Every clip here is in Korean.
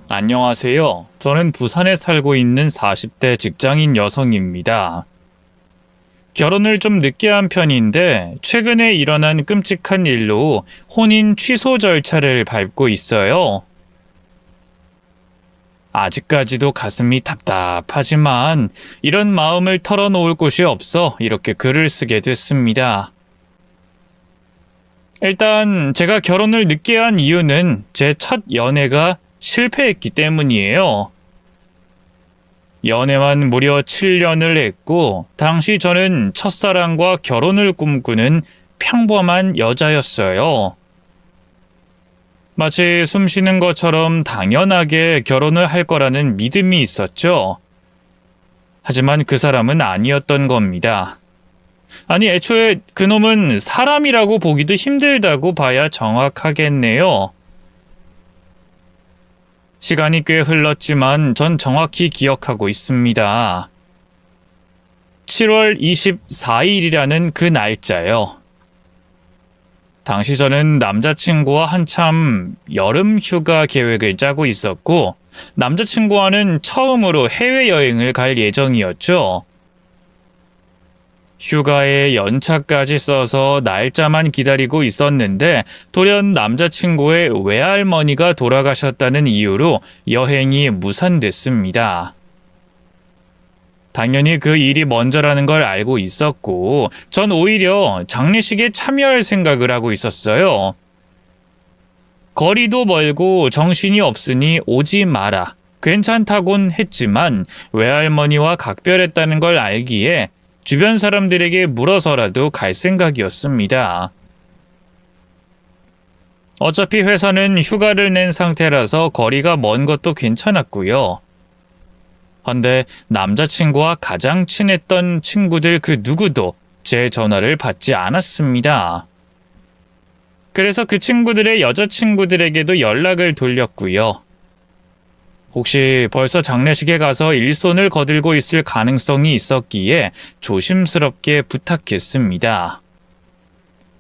안녕하세요. 저는 부산에 살고 있는 40대 직장인 여성입니다. 결혼을 좀 늦게 한 편인데 최근에 일어난 끔찍한 일로 혼인 취소 절차를 밟고 있어요. 아직까지도 가슴이 답답하지만 이런 마음을 털어놓을 곳이 없어 이렇게 글을 쓰게 됐습니다. 일단 제가 결혼을 늦게 한 이유는 제 첫 연애가 실패했기 때문이에요. 연애만 무려 7년을 했고 당시 저는 첫사랑과 결혼을 꿈꾸는 평범한 여자였어요. 마치 숨 쉬는 것처럼 당연하게 결혼을 할 거라는 믿음이 있었죠. 하지만 그 사람은 아니었던 겁니다. 아니, 애초에 그놈은 사람이라고 보기도 힘들다고 봐야 정확하겠네요. 시간이 꽤 흘렀지만 전 정확히 기억하고 있습니다. 7월 24일이라는 그 날짜요. 당시 저는 남자친구와 한참 여름 휴가 계획을 짜고 있었고 남자친구와는 처음으로 해외여행을 갈 예정이었죠. 휴가에 연차까지 써서 날짜만 기다리고 있었는데 돌연 남자친구의 외할머니가 돌아가셨다는 이유로 여행이 무산됐습니다. 당연히 그 일이 먼저라는 걸 알고 있었고 전 오히려 장례식에 참여할 생각을 하고 있었어요. 거리도 멀고 정신이 없으니 오지 마라. 괜찮다곤 했지만 외할머니와 각별했다는 걸 알기에 주변 사람들에게 물어서라도 갈 생각이었습니다. 어차피 회사는 휴가를 낸 상태라서 거리가 먼 것도 괜찮았고요. 헌데 남자친구와 가장 친했던 친구들 그 누구도 제 전화를 받지 않았습니다. 그래서 그 친구들의 여자친구들에게도 연락을 돌렸고요. 혹시 벌써 장례식에 가서 일손을 거들고 있을 가능성이 있었기에 조심스럽게 부탁했습니다.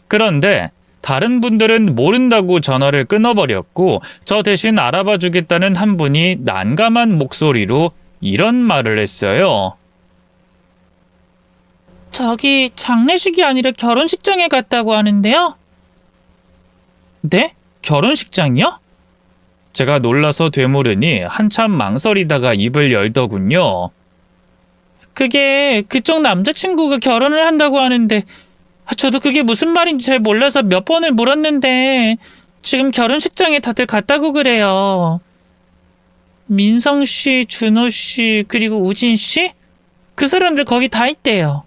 그런데 다른 분들은 모른다고 전화를 끊어버렸고 저 대신 알아봐 주겠다는 한 분이 난감한 목소리로 이런 말을 했어요. 저기 장례식이 아니라 결혼식장에 갔다고 하는데요. 네? 결혼식장이요? 제가 놀라서 되물으니 한참 망설이다가 입을 열더군요. 그게 그쪽 남자친구가 결혼을 한다고 하는데 저도 그게 무슨 말인지 잘 몰라서 몇 번을 물었는데 지금 결혼식장에 다들 갔다고 그래요. 민성 씨, 준호 씨, 그리고 우진 씨? 그 사람들 거기 다 있대요.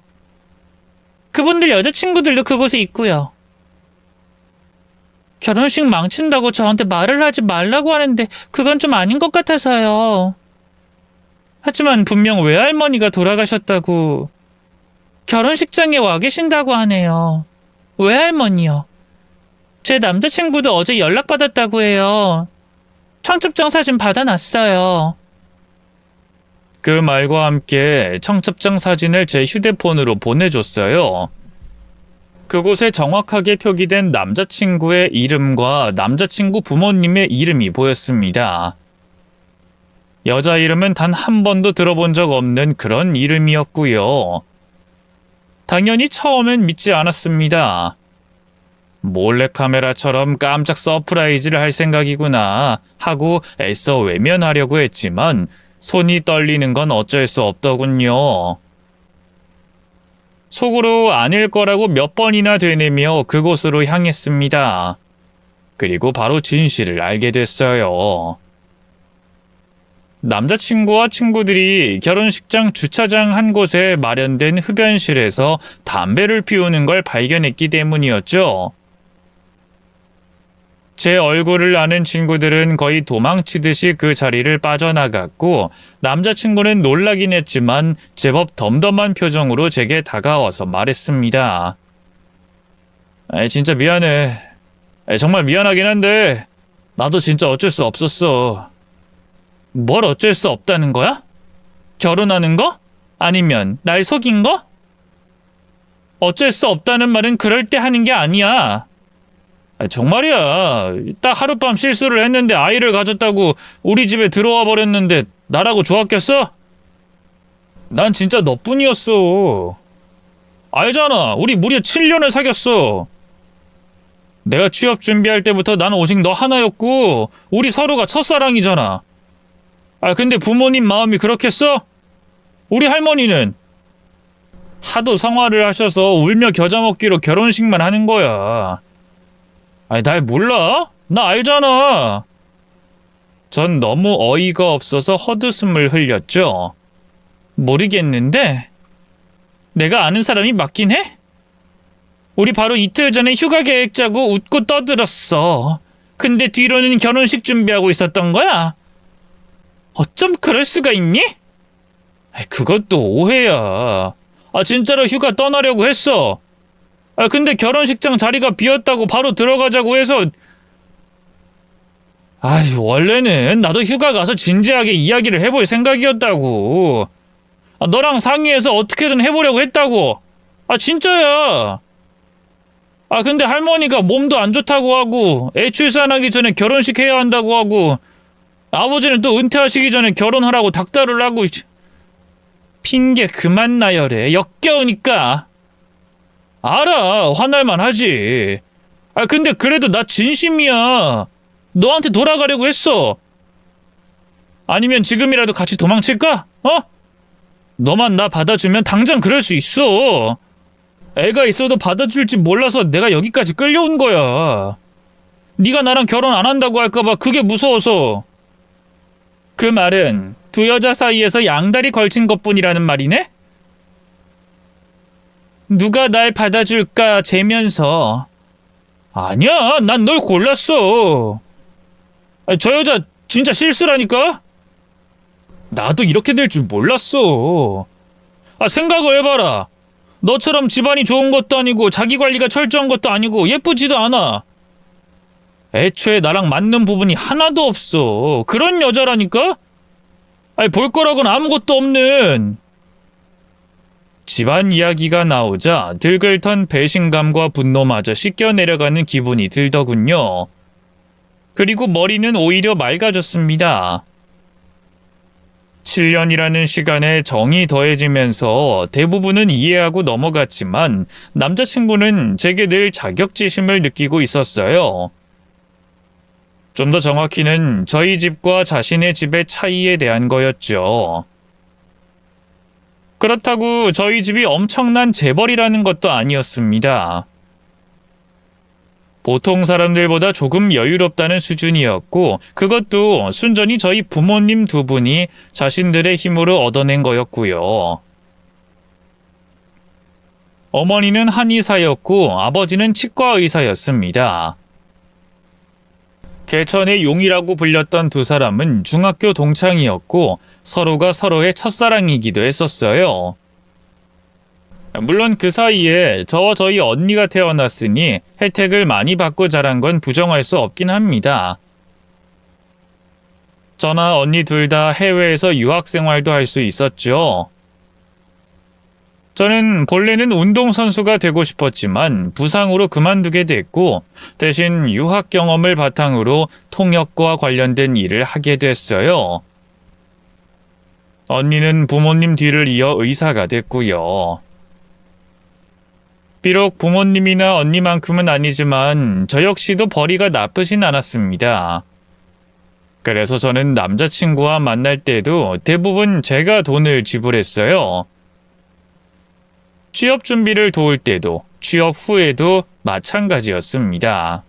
그분들 여자친구들도 그곳에 있고요. 결혼식 망친다고 저한테 말을 하지 말라고 하는데 그건 좀 아닌 것 같아서요. 하지만 분명 외할머니가 돌아가셨다고 결혼식장에 와 계신다고 하네요. 외할머니요. 제 남자친구도 어제 연락받았다고 해요. 청첩장 사진 받아놨어요. 그 말과 함께 청첩장 사진을 제 휴대폰으로 보내줬어요. 그곳에 정확하게 표기된 남자친구의 이름과 남자친구 부모님의 이름이 보였습니다. 여자 이름은 단 한 번도 들어본 적 없는 그런 이름이었고요. 당연히 처음엔 믿지 않았습니다. 몰래카메라처럼 깜짝 서프라이즈를 할 생각이구나 하고 애써 외면하려고 했지만 손이 떨리는 건 어쩔 수 없더군요. 속으로 아닐 거라고 몇 번이나 되뇌며 그곳으로 향했습니다. 그리고 바로 진실을 알게 됐어요. 남자친구와 친구들이 결혼식장 주차장 한 곳에 마련된 흡연실에서 담배를 피우는 걸 발견했기 때문이었죠. 제 얼굴을 아는 친구들은 거의 도망치듯이 그 자리를 빠져나갔고 남자친구는 놀라긴 했지만 제법 덤덤한 표정으로 제게 다가와서 말했습니다. 진짜 미안해. 정말 미안하긴 한데 나도 진짜 어쩔 수 없었어. 뭘 어쩔 수 없다는 거야? 결혼하는 거? 아니면 날 속인 거? 어쩔 수 없다는 말은 그럴 때 하는 게 아니야. 정말이야. 딱 하룻밤 실수를 했는데 아이를 가졌다고 우리 집에 들어와 버렸는데 나라고 좋았겠어? 난 진짜 너뿐이었어. 알잖아. 우리 무려 7년을 사귀었어. 내가 취업 준비할 때부터 나는 오직 너 하나였고 우리 서로가 첫사랑이잖아. 근데 부모님 마음이 그렇겠어? 우리 할머니는 하도 성화를 하셔서 울며 겨자 먹기로 결혼식만 하는 거야. 날 몰라? 나 알잖아. 전 너무 어이가 없어서 헛웃음을 흘렸죠. 모르겠는데 내가 아는 사람이 맞긴 해? 우리 바로 이틀 전에 휴가 계획 짜고 웃고 떠들었어. 근데 뒤로는 결혼식 준비하고 있었던 거야? 어쩜 그럴 수가 있니? 그것도 오해야. 진짜로 휴가 떠나려고 했어. 근데 결혼식장 자리가 비었다고 바로 들어가자고 해서 원래는 나도 휴가 가서 진지하게 이야기를 해볼 생각이었다고. 너랑 상의해서 어떻게든 해보려고 했다고. 진짜야. 근데 할머니가 몸도 안 좋다고 하고 애 출산하기 전에 결혼식 해야 한다고 하고 아버지는 또 은퇴하시기 전에 결혼하라고 닥달을 하고. 핑계 그만 나열해. 역겨우니까. 알아. 화날만 하지. 근데 그래도 나 진심이야. 너한테 돌아가려고 했어. 아니면 지금이라도 같이 도망칠까? 너만 나 받아주면 당장 그럴 수 있어. 애가 있어도 받아줄지 몰라서 내가 여기까지 끌려온 거야. 네가 나랑 결혼 안 한다고 할까봐 그게 무서워서. 그 말은 두 여자 사이에서 양다리 걸친 것뿐이라는 말이네? 누가 날 받아줄까 재면서. 아니야, 난 널 골랐어. 저 여자 진짜 실수라니까? 나도 이렇게 될 줄 몰랐어. 생각을 해봐라. 너처럼 집안이 좋은 것도 아니고 자기 관리가 철저한 것도 아니고 예쁘지도 않아. 애초에 나랑 맞는 부분이 하나도 없어. 그런 여자라니까? 볼 거라고는 아무것도 없는. 집안 이야기가 나오자 들끓던 배신감과 분노마저 씻겨 내려가는 기분이 들더군요. 그리고 머리는 오히려 맑아졌습니다. 7년이라는 시간에 정이 더해지면서 대부분은 이해하고 넘어갔지만 남자친구는 제게 늘 자격지심을 느끼고 있었어요. 좀 더 정확히는 저희 집과 자신의 집의 차이에 대한 거였죠. 그렇다고 저희 집이 엄청난 재벌이라는 것도 아니었습니다. 보통 사람들보다 조금 여유롭다는 수준이었고 그것도 순전히 저희 부모님 두 분이 자신들의 힘으로 얻어낸 거였고요. 어머니는 한의사였고 아버지는 치과의사였습니다. 개천의 용이라고 불렸던 두 사람은 중학교 동창이었고 서로가 서로의 첫사랑이기도 했었어요. 물론 그 사이에 저와 저희 언니가 태어났으니 혜택을 많이 받고 자란 건 부정할 수 없긴 합니다. 저나 언니 둘 다 해외에서 유학 생활도 할 수 있었죠. 저는 본래는 운동선수가 되고 싶었지만 부상으로 그만두게 됐고 대신 유학 경험을 바탕으로 통역과 관련된 일을 하게 됐어요. 언니는 부모님 뒤를 이어 의사가 됐고요. 비록 부모님이나 언니만큼은 아니지만 저 역시도 벌이가 나쁘진 않았습니다. 그래서 저는 남자친구와 만날 때도 대부분 제가 돈을 지불했어요. 취업 준비를 도울 때도 취업 후에도 마찬가지였습니다.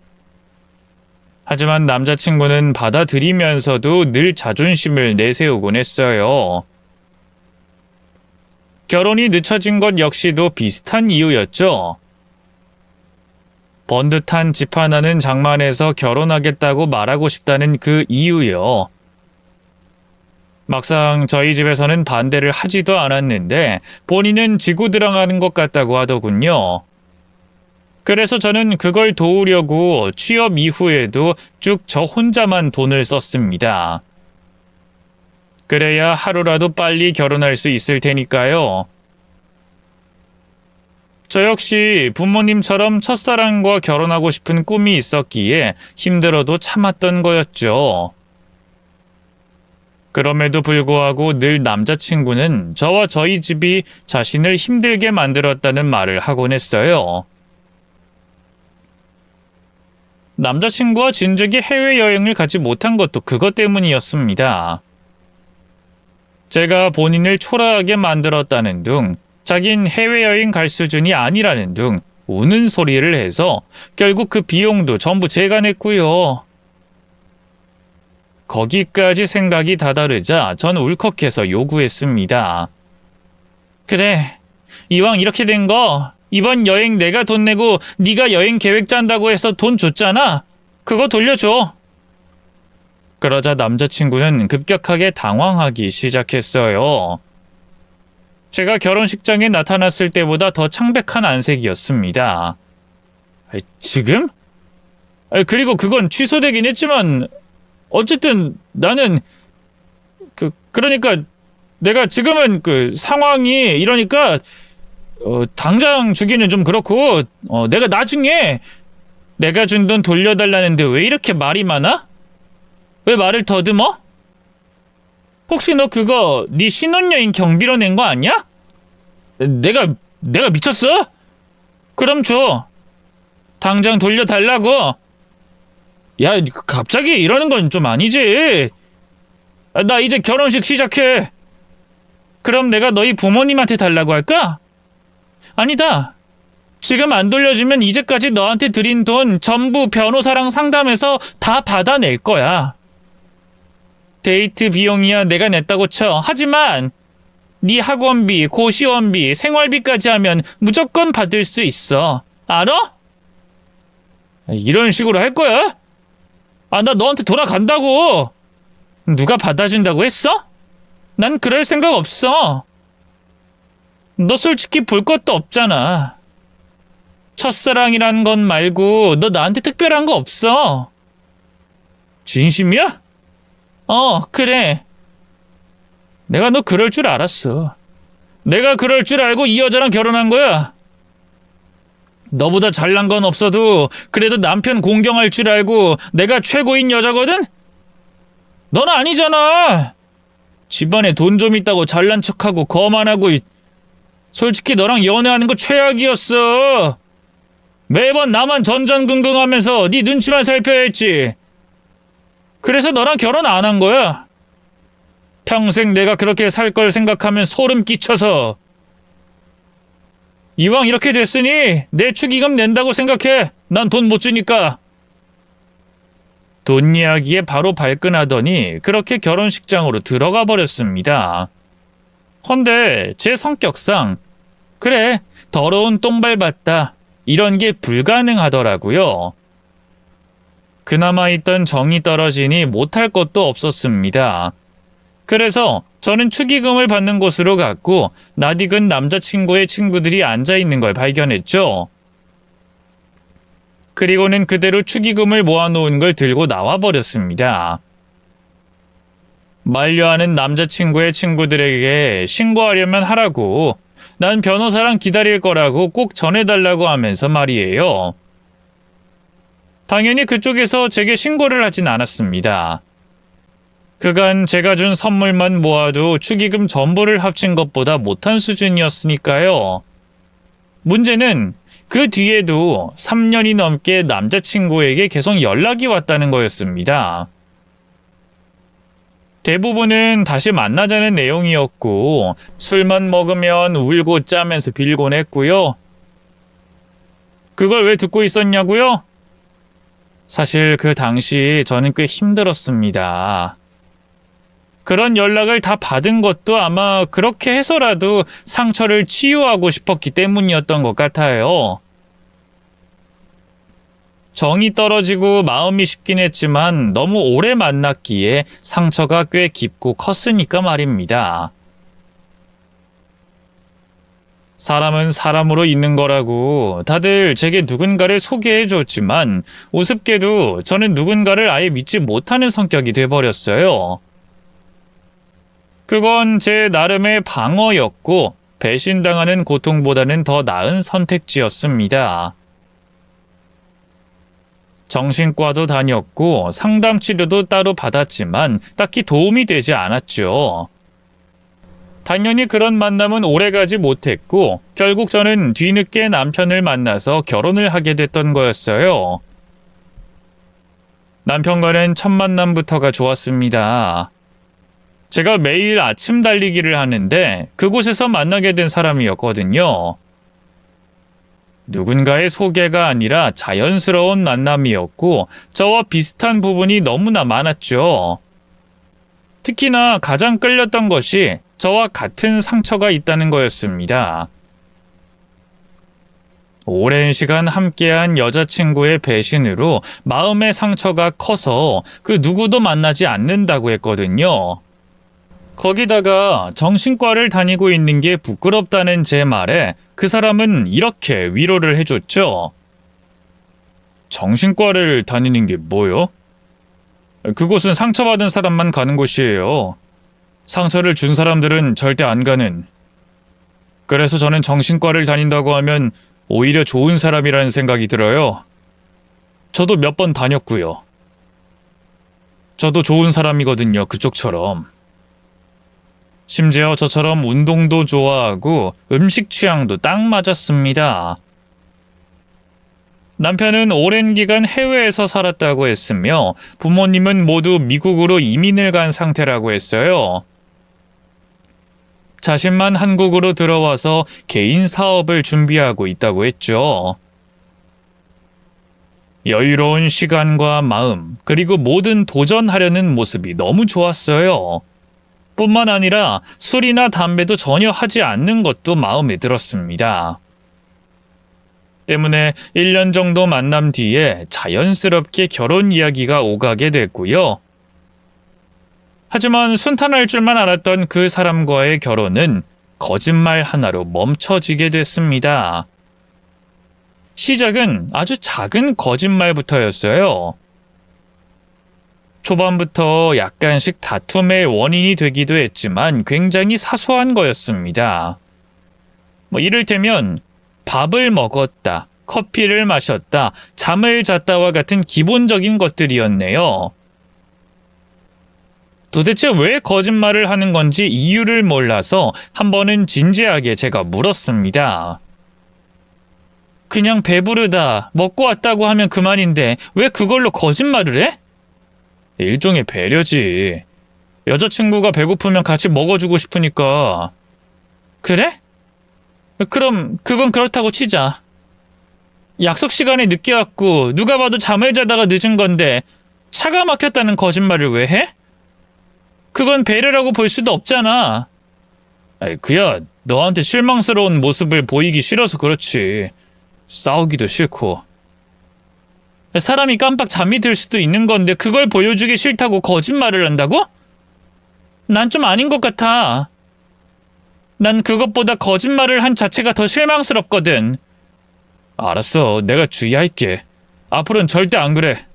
하지만 남자친구는 받아들이면서도 늘 자존심을 내세우곤 했어요. 결혼이 늦춰진 것 역시도 비슷한 이유였죠. 번듯한 집 하나는 장만해서 결혼하겠다고 말하고 싶다는 그 이유요. 막상 저희 집에서는 반대를 하지도 않았는데 본인은 지고 들어가는 것 같다고 하더군요. 그래서 저는 그걸 도우려고 취업 이후에도 쭉 저 혼자만 돈을 썼습니다. 그래야 하루라도 빨리 결혼할 수 있을 테니까요. 저 역시 부모님처럼 첫사랑과 결혼하고 싶은 꿈이 있었기에 힘들어도 참았던 거였죠. 그럼에도 불구하고 늘 남자친구는 저와 저희 집이 자신을 힘들게 만들었다는 말을 하곤 했어요. 남자친구와 진즉에 해외여행을 가지 못한 것도 그것 때문이었습니다. 제가 본인을 초라하게 만들었다는 둥, 자긴 해외여행 갈 수준이 아니라는 둥 우는 소리를 해서 결국 그 비용도 전부 제가 냈고요. 거기까지 생각이 다다르자 전 울컥해서 요구했습니다. 그래, 이왕 이렇게 된 거 이번 여행 내가 돈 내고 네가 여행 계획 짠다고 해서 돈 줬잖아. 그거 돌려줘. 그러자 남자친구는 급격하게 당황하기 시작했어요. 제가 결혼식장에 나타났을 때보다 더 창백한 안색이었습니다. 지금? 그리고 그건 취소되긴 했지만 어쨌든 나는 그러니까 내가 지금은 그 상황이 이러니까 당장 주기는 좀 그렇고 내가 나중에 내가 준 돈 돌려달라는데 왜 이렇게 말이 많아? 왜 말을 더듬어? 혹시 너 그거 네 신혼여행 경비로 낸 거 아니야? 내가 미쳤어? 그럼 줘. 당장 돌려달라고. 야, 갑자기 이러는 건 좀 아니지. 나 이제 결혼식 시작해. 그럼 내가 너희 부모님한테 달라고 할까? 아니다. 지금 안 돌려주면 이제까지 너한테 드린 돈 전부 변호사랑 상담해서 다 받아낼 거야. 데이트 비용이야 내가 냈다고 쳐. 하지만 네 학원비, 고시원비, 생활비까지 하면 무조건 받을 수 있어. 알아? 이런 식으로 할 거야? 나 너한테 돌아간다고. 누가 받아준다고 했어? 난 그럴 생각 없어. 너 솔직히 볼 것도 없잖아. 첫사랑이라는 건 말고 너 나한테 특별한 거 없어. 진심이야? 그래. 내가 너 그럴 줄 알았어. 내가 그럴 줄 알고 이 여자랑 결혼한 거야. 너보다 잘난 건 없어도 그래도 남편 공경할 줄 알고 내가 최고인 여자거든? 넌 아니잖아. 집안에 돈 좀 있다고 잘난 척하고 거만하고 솔직히 너랑 연애하는 거 최악이었어. 매번 나만 전전긍긍하면서 네 눈치만 살펴야 했지. 그래서 너랑 결혼 안 한 거야. 평생 내가 그렇게 살 걸 생각하면 소름 끼쳐서. 이왕 이렇게 됐으니 내 축의금 낸다고 생각해. 난 돈 못 주니까. 돈 이야기에 바로 발끈하더니 그렇게 결혼식장으로 들어가 버렸습니다. 헌데 제 성격상 그래 더러운 똥 밟았다 이런 게 불가능하더라고요. 그나마 있던 정이 떨어지니 못할 것도 없었습니다. 그래서 저는 축의금을 받는 곳으로 갔고 낯익은 남자친구의 친구들이 앉아있는 걸 발견했죠. 그리고는 그대로 축의금을 모아놓은 걸 들고 나와버렸습니다. 만류하는 남자친구의 친구들에게 신고하려면 하라고, 난 변호사랑 기다릴 거라고 꼭 전해달라고 하면서 말이에요. 당연히 그쪽에서 제게 신고를 하진 않았습니다. 그간 제가 준 선물만 모아도 축의금 전부를 합친 것보다 못한 수준이었으니까요. 문제는 그 뒤에도 3년이 넘게 남자친구에게 계속 연락이 왔다는 거였습니다. 대부분은 다시 만나자는 내용이었고 술만 먹으면 울고 짜면서 빌곤 했고요. 그걸 왜 듣고 있었냐고요? 사실 그 당시 저는 꽤 힘들었습니다. 그런 연락을 다 받은 것도 아마 그렇게 해서라도 상처를 치유하고 싶었기 때문이었던 것 같아요. 정이 떨어지고 마음이 식긴 했지만 너무 오래 만났기에 상처가 꽤 깊고 컸으니까 말입니다. 사람은 사람으로 있는 거라고 다들 제게 누군가를 소개해줬지만 우습게도 저는 누군가를 아예 믿지 못하는 성격이 돼버렸어요. 그건 제 나름의 방어였고 배신당하는 고통보다는 더 나은 선택지였습니다. 정신과도 다녔고 상담 치료도 따로 받았지만 딱히 도움이 되지 않았죠. 당연히 그런 만남은 오래가지 못했고 결국 저는 뒤늦게 남편을 만나서 결혼을 하게 됐던 거였어요. 남편과는 첫 만남부터가 좋았습니다. 제가 매일 아침 달리기를 하는데 그곳에서 만나게 된 사람이었거든요. 누군가의 소개가 아니라 자연스러운 만남이었고 저와 비슷한 부분이 너무나 많았죠. 특히나 가장 끌렸던 것이 저와 같은 상처가 있다는 거였습니다. 오랜 시간 함께한 여자친구의 배신으로 마음의 상처가 커서 그 누구도 만나지 않는다고 했거든요. 거기다가 정신과를 다니고 있는 게 부끄럽다는 제 말에 그 사람은 이렇게 위로를 해줬죠. 정신과를 다니는 게 뭐요? 그곳은 상처받은 사람만 가는 곳이에요. 상처를 준 사람들은 절대 안 가는. 그래서 저는 정신과를 다닌다고 하면 오히려 좋은 사람이라는 생각이 들어요. 저도 몇 번 다녔고요. 저도 좋은 사람이거든요, 그쪽처럼. 심지어 저처럼 운동도 좋아하고 음식 취향도 딱 맞았습니다. 남편은 오랜 기간 해외에서 살았다고 했으며 부모님은 모두 미국으로 이민을 간 상태라고 했어요. 자신만 한국으로 들어와서 개인 사업을 준비하고 있다고 했죠. 여유로운 시간과 마음, 그리고 뭐든 도전하려는 모습이 너무 좋았어요. 뿐만 아니라 술이나 담배도 전혀 하지 않는 것도 마음에 들었습니다. 때문에 1년 정도 만남 뒤에 자연스럽게 결혼 이야기가 오가게 됐고요. 하지만 순탄할 줄만 알았던 그 사람과의 결혼은 거짓말 하나로 멈춰지게 됐습니다. 시작은 아주 작은 거짓말부터였어요. 초반부터 약간씩 다툼의 원인이 되기도 했지만 굉장히 사소한 거였습니다. 이를테면 밥을 먹었다, 커피를 마셨다, 잠을 잤다와 같은 기본적인 것들이었네요. 도대체 왜 거짓말을 하는 건지 이유를 몰라서 한 번은 진지하게 제가 물었습니다. 그냥 배부르다, 먹고 왔다고 하면 그만인데 왜 그걸로 거짓말을 해? 일종의 배려지. 여자친구가 배고프면 같이 먹어주고 싶으니까. 그래? 그럼 그건 그렇다고 치자. 약속 시간에 늦게 왔고 누가 봐도 잠을 자다가 늦은 건데 차가 막혔다는 거짓말을 왜 해? 그건 배려라고 볼 수도 없잖아. 아이, 그야 너한테 실망스러운 모습을 보이기 싫어서 그렇지. 싸우기도 싫고. 사람이 깜빡 잠이 들 수도 있는 건데 그걸 보여주기 싫다고 거짓말을 한다고? 난 좀 아닌 것 같아. 난 그것보다 거짓말을 한 자체가 더 실망스럽거든. 알았어, 내가 주의할게. 앞으로는 절대 안 그래.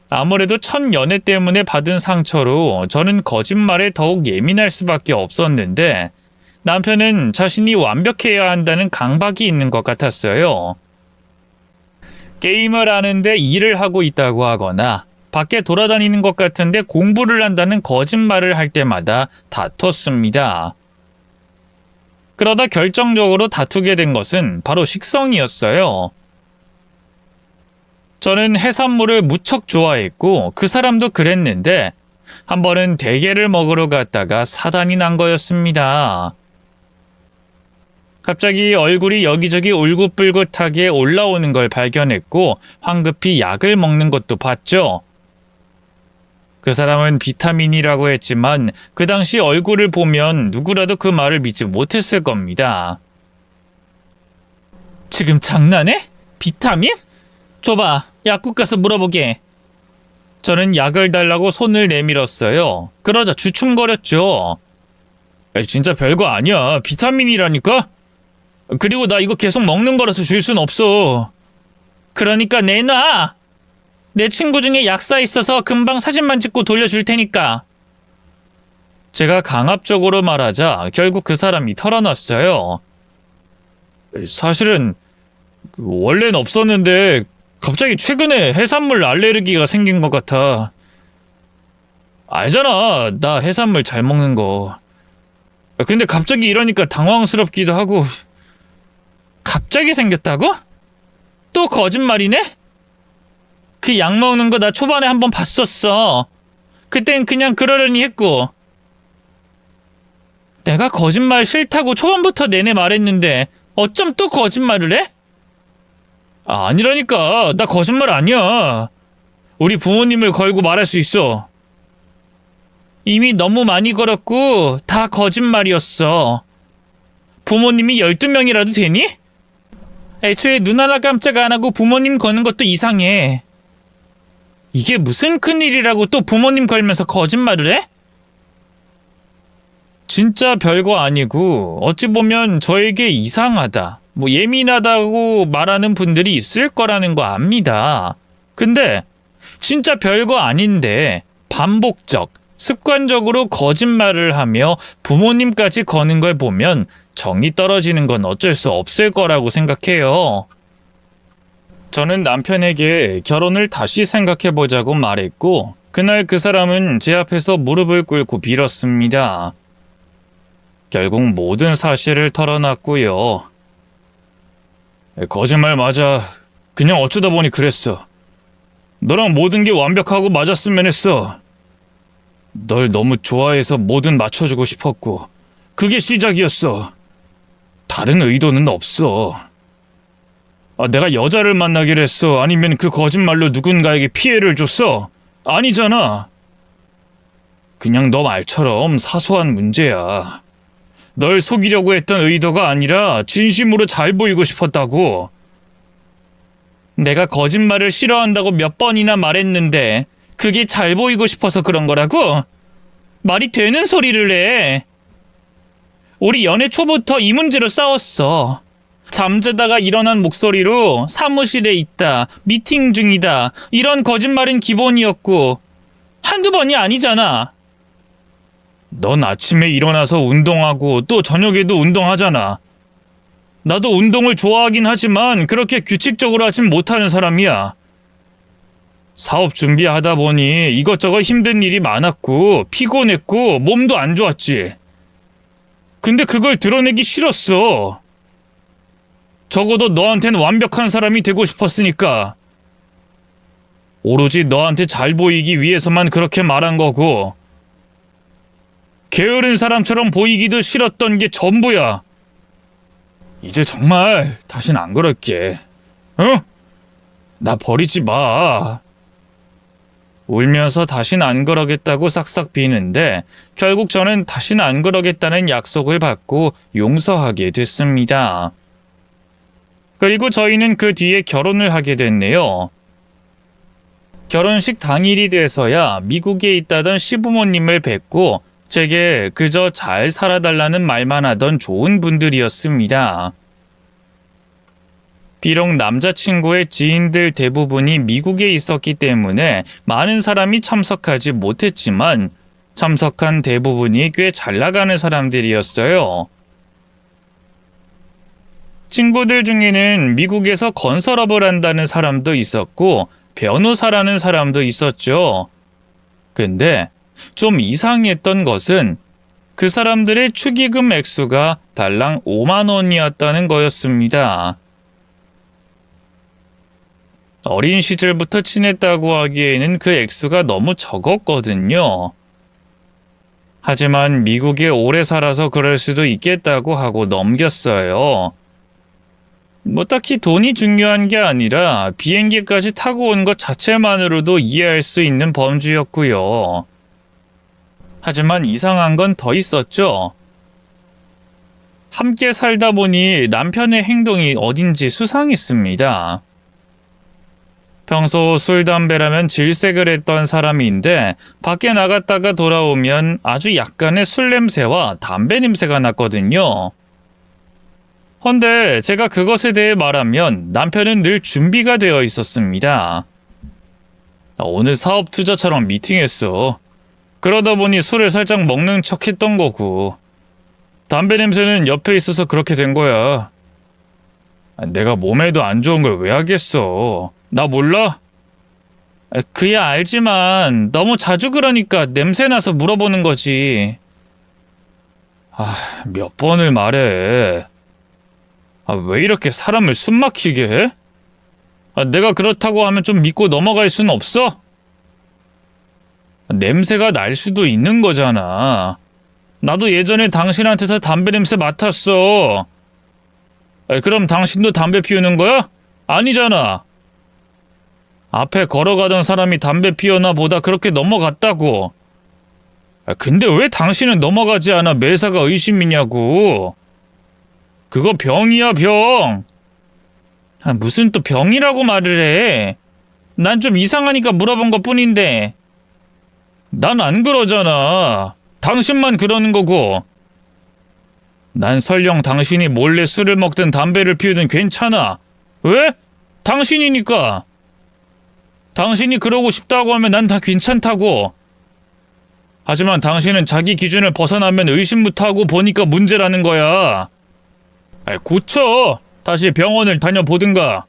아무래도 첫 연애 때문에 받은 상처로 저는 거짓말에 더욱 예민할 수밖에 없었는데 남편은 자신이 완벽해야 한다는 강박이 있는 것 같았어요. 게임을 하는데 일을 하고 있다고 하거나 밖에 돌아다니는 것 같은데 공부를 한다는 거짓말을 할 때마다 다퉜습니다. 그러다 결정적으로 다투게 된 것은 바로 식성이었어요. 저는 해산물을 무척 좋아했고 그 사람도 그랬는데 한 번은 대게를 먹으러 갔다가 사단이 난 거였습니다. 갑자기 얼굴이 여기저기 울긋불긋하게 올라오는 걸 발견했고 황급히 약을 먹는 것도 봤죠. 그 사람은 비타민이라고 했지만 그 당시 얼굴을 보면 누구라도 그 말을 믿지 못했을 겁니다. 지금 장난해? 비타민? 줘봐, 약국 가서 물어보게. 저는 약을 달라고 손을 내밀었어요. 그러자 주춤거렸죠. 진짜 별거 아니야. 비타민이라니까? 그리고 나 이거 계속 먹는 거라서 줄 순 없어. 그러니까 내놔. 내 친구 중에 약사 있어서 금방 사진만 찍고 돌려줄 테니까. 제가 강압적으로 말하자 결국 그 사람이 털어놨어요. 사실은 원래는 없었는데 갑자기 최근에 해산물 알레르기가 생긴 것 같아. 알잖아, 나 해산물 잘 먹는 거. 근데 갑자기 이러니까 당황스럽기도 하고. 갑자기 생겼다고? 또 거짓말이네? 그 약 먹는 거 나 초반에 한번 봤었어. 그땐 그냥 그러려니 했고. 내가 거짓말 싫다고 초반부터 내내 말했는데 어쩜 또 거짓말을 해? 아니라니까, 나 거짓말 아니야. 우리 부모님을 걸고 말할 수 있어. 이미 너무 많이 걸었고 다 거짓말이었어. 부모님이 12명이라도 되니? 애초에 눈 하나 깜짝 안 하고 부모님 거는 것도 이상해. 이게 무슨 큰일이라고 또 부모님 걸면서 거짓말을 해? 진짜 별거 아니고 어찌 보면 저에게 이상하다, 예민하다고 말하는 분들이 있을 거라는 거 압니다. 근데 진짜 별거 아닌데 반복적, 습관적으로 거짓말을 하며 부모님까지 거는 걸 보면 정이 떨어지는 건 어쩔 수 없을 거라고 생각해요. 저는 남편에게 결혼을 다시 생각해보자고 말했고, 그날 그 사람은 제 앞에서 무릎을 꿇고 빌었습니다. 결국 모든 사실을 털어놨고요. 거짓말 맞아. 그냥 어쩌다 보니 그랬어. 너랑 모든 게 완벽하고 맞았으면 했어. 널 너무 좋아해서 뭐든 맞춰주고 싶었고, 그게 시작이었어. 다른 의도는 없어. 내가 여자를 만나기로 했어? 아니면 그 거짓말로 누군가에게 피해를 줬어? 아니잖아. 그냥 너 말처럼 사소한 문제야. 널 속이려고 했던 의도가 아니라 진심으로 잘 보이고 싶었다고. 내가 거짓말을 싫어한다고 몇 번이나 말했는데 그게 잘 보이고 싶어서 그런 거라고? 말이 되는 소리를 해. 우리 연애 초부터 이 문제로 싸웠어. 잠자다가 일어난 목소리로 사무실에 있다, 미팅 중이다, 이런 거짓말은 기본이었고 한두 번이 아니잖아. 넌 아침에 일어나서 운동하고 또 저녁에도 운동하잖아. 나도 운동을 좋아하긴 하지만 그렇게 규칙적으로 하진 못하는 사람이야. 사업 준비하다 보니 이것저것 힘든 일이 많았고 피곤했고 몸도 안 좋았지. 근데 그걸 드러내기 싫었어. 적어도 너한텐 완벽한 사람이 되고 싶었으니까. 오로지 너한테 잘 보이기 위해서만 그렇게 말한 거고, 게으른 사람처럼 보이기도 싫었던 게 전부야. 이제 정말 다신 안 그럴게. 어? 나 버리지 마. 울면서 다신 안 그러겠다고 싹싹 비는데 결국 저는 다신 안 그러겠다는 약속을 받고 용서하게 됐습니다. 그리고 저희는 그 뒤에 결혼을 하게 됐네요. 결혼식 당일이 돼서야 미국에 있다던 시부모님을 뵙고 제게 그저 잘 살아달라는 말만 하던 좋은 분들이었습니다. 비록 남자친구의 지인들 대부분이 미국에 있었기 때문에 많은 사람이 참석하지 못했지만 참석한 대부분이 꽤 잘 나가는 사람들이었어요. 친구들 중에는 미국에서 건설업을 한다는 사람도 있었고 변호사라는 사람도 있었죠. 근데 좀 이상했던 것은 그 사람들의 축의금 액수가 달랑 5만 원이었다는 거였습니다. 어린 시절부터 친했다고 하기에는 그 액수가 너무 적었거든요. 하지만 미국에 오래 살아서 그럴 수도 있겠다고 하고 넘겼어요. 딱히 돈이 중요한 게 아니라 비행기까지 타고 온 것 자체만으로도 이해할 수 있는 범주였고요. 하지만 이상한 건 더 있었죠. 함께 살다 보니 남편의 행동이 어딘지 수상했습니다. 평소 술, 담배라면 질색을 했던 사람인데 밖에 나갔다가 돌아오면 아주 약간의 술 냄새와 담배 냄새가 났거든요. 헌데 제가 그것에 대해 말하면 남편은 늘 준비가 되어 있었습니다. 오늘 사업 투자처럼 미팅했어. 그러다 보니 술을 살짝 먹는 척 했던 거고. 담배 냄새는 옆에 있어서 그렇게 된 거야. 내가 몸에도 안 좋은 걸 왜 하겠어. 나 몰라? 그야 알지만 너무 자주 그러니까 냄새나서 물어보는 거지. 몇 번을 말해. 왜 이렇게 사람을 숨막히게 해? 내가 그렇다고 하면 좀 믿고 넘어갈 수는 없어? 냄새가 날 수도 있는 거잖아. 나도 예전에 당신한테서 담배 냄새 맡았어. 그럼 당신도 담배 피우는 거야? 아니잖아. 앞에 걸어가던 사람이 담배 피우나 보다 그렇게 넘어갔다고. 근데 왜 당신은 넘어가지 않아 매사가 의심이냐고. 그거 병이야, 병. 무슨 또 병이라고 말을 해. 난 좀 이상하니까 물어본 것 뿐인데. 난 안 그러잖아. 당신만 그러는 거고. 난 설령 당신이 몰래 술을 먹든 담배를 피우든 괜찮아. 왜? 당신이니까. 당신이 그러고 싶다고 하면 난 다 괜찮다고. 하지만 당신은 자기 기준을 벗어나면 의심부터 하고 보니까 문제라는 거야. 고쳐. 다시 병원을 다녀보든가.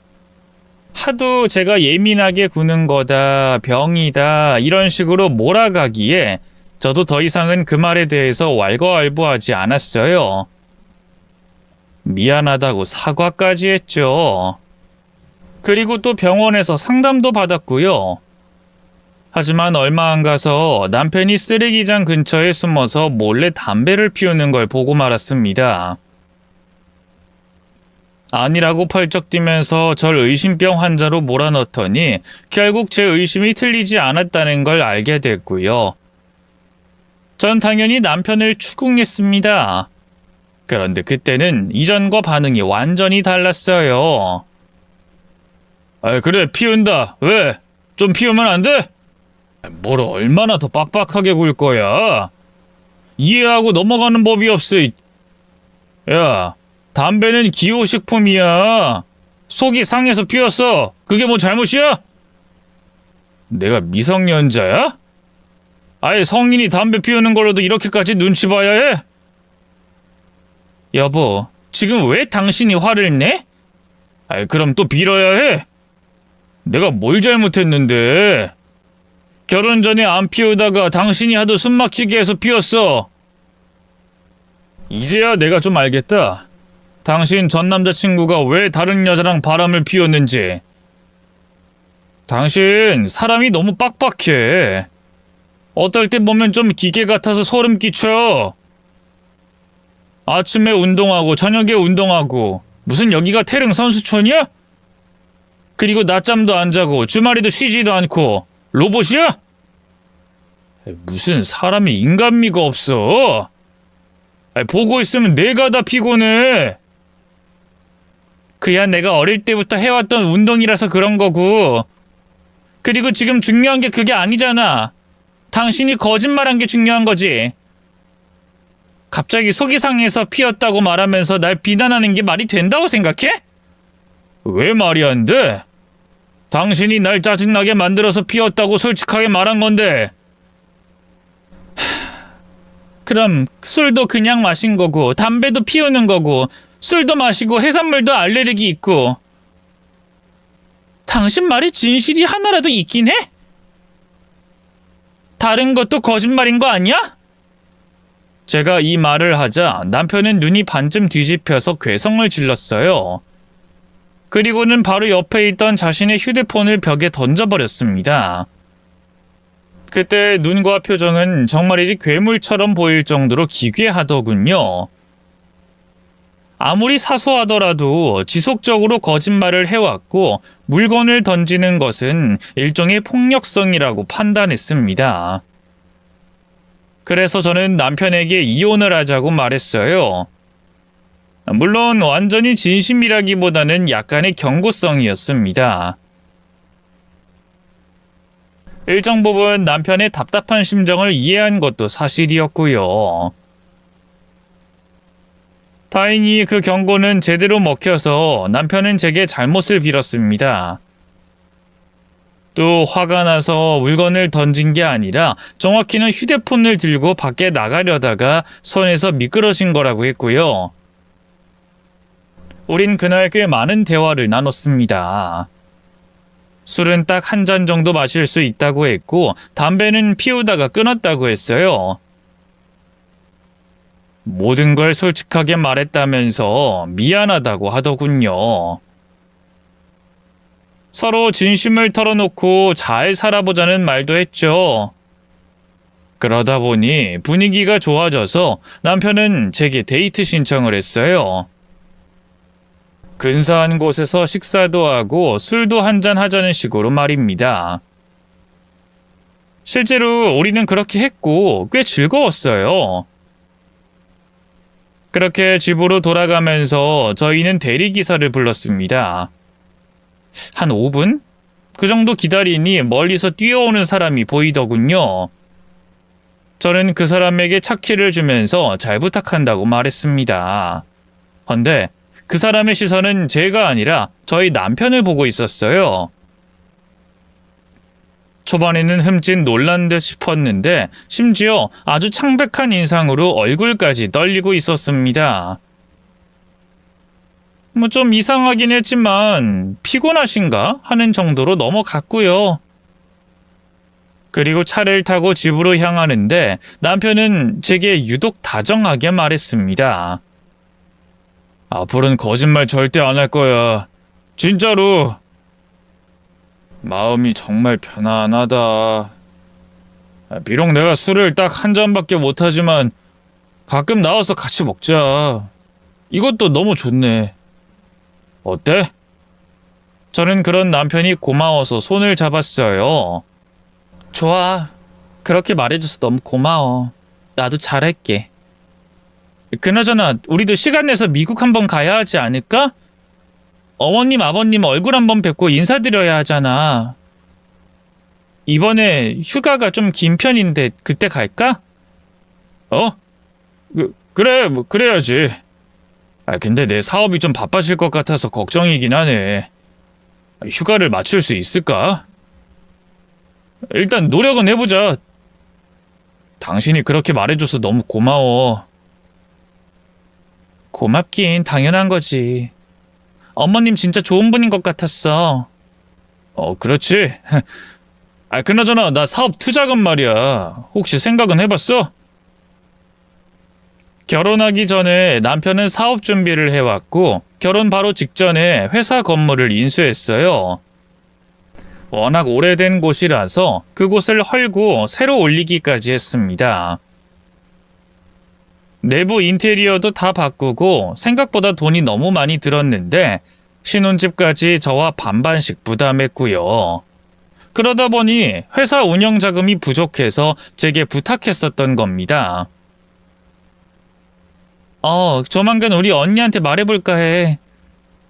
하도 제가 예민하게 구는 거다, 병이다 이런 식으로 몰아가기에 저도 더 이상은 그 말에 대해서 왈가왈부하지 않았어요. 미안하다고 사과까지 했죠. 그리고 또 병원에서 상담도 받았고요. 하지만 얼마 안 가서 남편이 쓰레기장 근처에 숨어서 몰래 담배를 피우는 걸 보고 말았습니다. 아니라고 펄쩍 뛰면서 절 의심병 환자로 몰아넣더니 결국 제 의심이 틀리지 않았다는 걸 알게 됐고요. 전 당연히 남편을 추궁했습니다. 그런데 그때는 이전과 반응이 완전히 달랐어요. 그래, 피운다. 왜? 좀 피우면 안 돼? 뭘 얼마나 더 빡빡하게 굴 거야? 이해하고 넘어가는 법이 없어. 야, 담배는 기호식품이야. 속이 상해서 피웠어. 그게 뭐 잘못이야? 내가 미성년자야? 아예 성인이 담배 피우는 걸로도 이렇게까지 눈치 봐야 해? 여보, 지금 왜 당신이 화를 내? 그럼 또 빌어야 해? 내가 뭘 잘못했는데? 결혼 전에 안 피우다가 당신이 하도 숨막히게 해서 피웠어. 이제야 내가 좀 알겠다. 당신 전 남자친구가 왜 다른 여자랑 바람을 피웠는지. 당신 사람이 너무 빡빡해. 어떨 때 보면 좀 기계 같아서 소름 끼쳐. 아침에 운동하고 저녁에 운동하고 무슨 여기가 태릉 선수촌이야? 그리고 낮잠도 안 자고 주말에도 쉬지도 않고 로봇이야? 무슨 사람이 인간미가 없어. 보고 있으면 내가 다 피곤해. 그야 내가 어릴 때부터 해왔던 운동이라서 그런 거고. 그리고 지금 중요한 게 그게 아니잖아. 당신이 거짓말한 게 중요한 거지. 갑자기 속이 상해서 피었다고 말하면서 날 비난하는 게 말이 된다고 생각해? 왜 말이 안 돼? 당신이 날 짜증나게 만들어서 피웠다고 솔직하게 말한 건데. 그럼 술도 그냥 마신 거고 담배도 피우는 거고 술도 마시고 해산물도 알레르기 있고. 당신 말에 진실이 하나라도 있긴 해? 다른 것도 거짓말인 거 아니야? 제가 이 말을 하자 남편은 눈이 반쯤 뒤집혀서 괴성을 질렀어요. 그리고는 바로 옆에 있던 자신의 휴대폰을 벽에 던져버렸습니다. 그때 눈과 표정은 정말이지 괴물처럼 보일 정도로 기괴하더군요. 아무리 사소하더라도 지속적으로 거짓말을 해왔고 물건을 던지는 것은 일종의 폭력성이라고 판단했습니다. 그래서 저는 남편에게 이혼을 하자고 말했어요. 물론 완전히 진심이라기보다는 약간의 경고성이었습니다. 일정 부분 남편의 답답한 심정을 이해한 것도 사실이었고요. 다행히 그 경고는 제대로 먹혀서 남편은 제게 잘못을 빌었습니다. 또 화가 나서 물건을 던진 게 아니라 정확히는 휴대폰을 들고 밖에 나가려다가 손에서 미끄러진 거라고 했고요. 우린 그날 꽤 많은 대화를 나눴습니다. 술은 딱 한 잔 정도 마실 수 있다고 했고 담배는 피우다가 끊었다고 했어요. 모든 걸 솔직하게 말했다면서 미안하다고 하더군요. 서로 진심을 털어놓고 잘 살아보자는 말도 했죠. 그러다 보니 분위기가 좋아져서 남편은 제게 데이트 신청을 했어요. 근사한 곳에서 식사도 하고 술도 한잔 하자는 식으로 말입니다. 실제로 우리는 그렇게 했고 꽤 즐거웠어요. 그렇게 집으로 돌아가면서 저희는 대리기사를 불렀습니다. 한 5분? 그 정도 기다리니 멀리서 뛰어오는 사람이 보이더군요. 저는 그 사람에게 차키를 주면서 잘 부탁한다고 말했습니다. 헌데 그 사람의 시선은 제가 아니라 저희 남편을 보고 있었어요. 초반에는 흠칫 놀란 듯 싶었는데 심지어 아주 창백한 인상으로 얼굴까지 떨리고 있었습니다. 좀 이상하긴 했지만 피곤하신가 하는 정도로 넘어갔고요. 그리고 차를 타고 집으로 향하는데 남편은 제게 유독 다정하게 말했습니다. 앞으로는 거짓말 절대 안 할 거야. 진짜로. 마음이 정말 편안하다. 비록 내가 술을 딱 한 잔밖에 못하지만 가끔 나와서 같이 먹자. 이것도 너무 좋네. 어때? 저는 그런 남편이 고마워서 손을 잡았어요. 좋아. 그렇게 말해줘서 너무 고마워. 나도 잘할게. 그나저나 우리도 시간 내서 미국 한번 가야 하지 않을까? 어머님, 아버님 얼굴 한번 뵙고 인사드려야 하잖아. 이번에 휴가가 좀 긴 편인데 그때 갈까? 그래, 그래야지. 근데 내 사업이 좀 바빠질 것 같아서 걱정이긴 하네. 휴가를 맞출 수 있을까? 일단 노력은 해보자. 당신이 그렇게 말해줘서 너무 고마워. 고맙긴 당연한 거지. 어머님 진짜 좋은 분인 것 같았어. 그렇지. 그나저나 나 사업 투자금 말이야. 혹시 생각은 해봤어? 결혼하기 전에 남편은 사업 준비를 해왔고 결혼 바로 직전에 회사 건물을 인수했어요. 워낙 오래된 곳이라서 그곳을 헐고 새로 올리기까지 했습니다. 내부 인테리어도 다 바꾸고 생각보다 돈이 너무 많이 들었는데 신혼집까지 저와 반반씩 부담했고요. 그러다 보니 회사 운영 자금이 부족해서 제게 부탁했었던 겁니다. 조만간 우리 언니한테 말해볼까 해.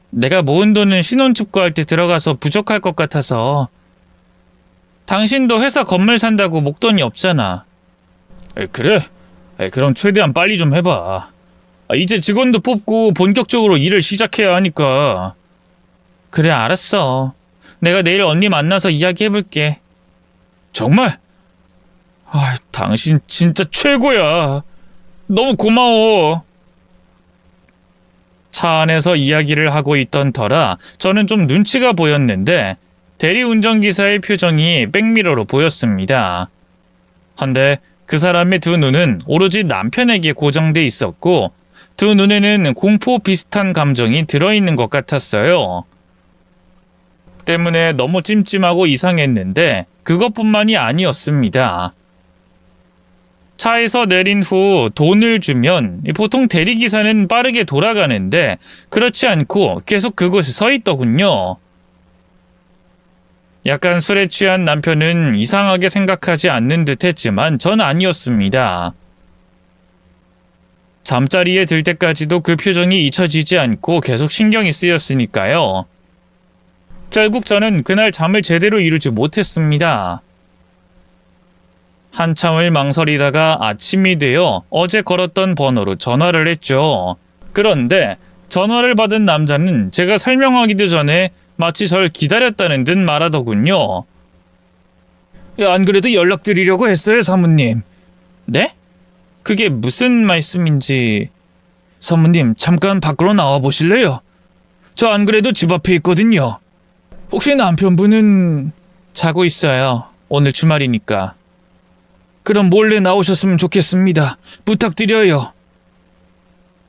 내가 모은 돈은 신혼집 구할 때 들어가서 부족할 것 같아서. 당신도 회사 건물 산다고 목돈이 없잖아. 그래? 그럼 최대한 빨리 좀 해봐. 이제 직원도 뽑고 본격적으로 일을 시작해야 하니까. 그래, 알았어. 내가 내일 언니 만나서 이야기해볼게. 정말? 당신 진짜 최고야. 너무 고마워. 차 안에서 이야기를 하고 있던 터라 저는 좀 눈치가 보였는데 대리운전기사의 표정이 백미러로 보였습니다. 헌데 그 사람의 두 눈은 오로지 남편에게 고정돼 있었고 두 눈에는 공포 비슷한 감정이 들어있는 것 같았어요. 때문에 너무 찜찜하고 이상했는데 그것뿐만이 아니었습니다. 차에서 내린 후 돈을 주면 보통 대리기사는 빠르게 돌아가는데 그렇지 않고 계속 그곳에 서 있더군요. 약간 술에 취한 남편은 이상하게 생각하지 않는 듯 했지만 전 아니었습니다. 잠자리에 들 때까지도 그 표정이 잊혀지지 않고 계속 신경이 쓰였으니까요. 결국 저는 그날 잠을 제대로 이루지 못했습니다. 한참을 망설이다가 아침이 되어 어제 걸었던 번호로 전화를 했죠. 그런데 전화를 받은 남자는 제가 설명하기도 전에 마치 절 기다렸다는 듯 말하더군요. 안 그래도 연락드리려고 했어요, 사모님. 네? 그게 무슨 말씀인지. 사모님, 잠깐 밖으로 나와 보실래요? 저 안 그래도 집 앞에 있거든요. 혹시 남편분은 자고 있어요. 오늘 주말이니까. 그럼 몰래 나오셨으면 좋겠습니다. 부탁드려요.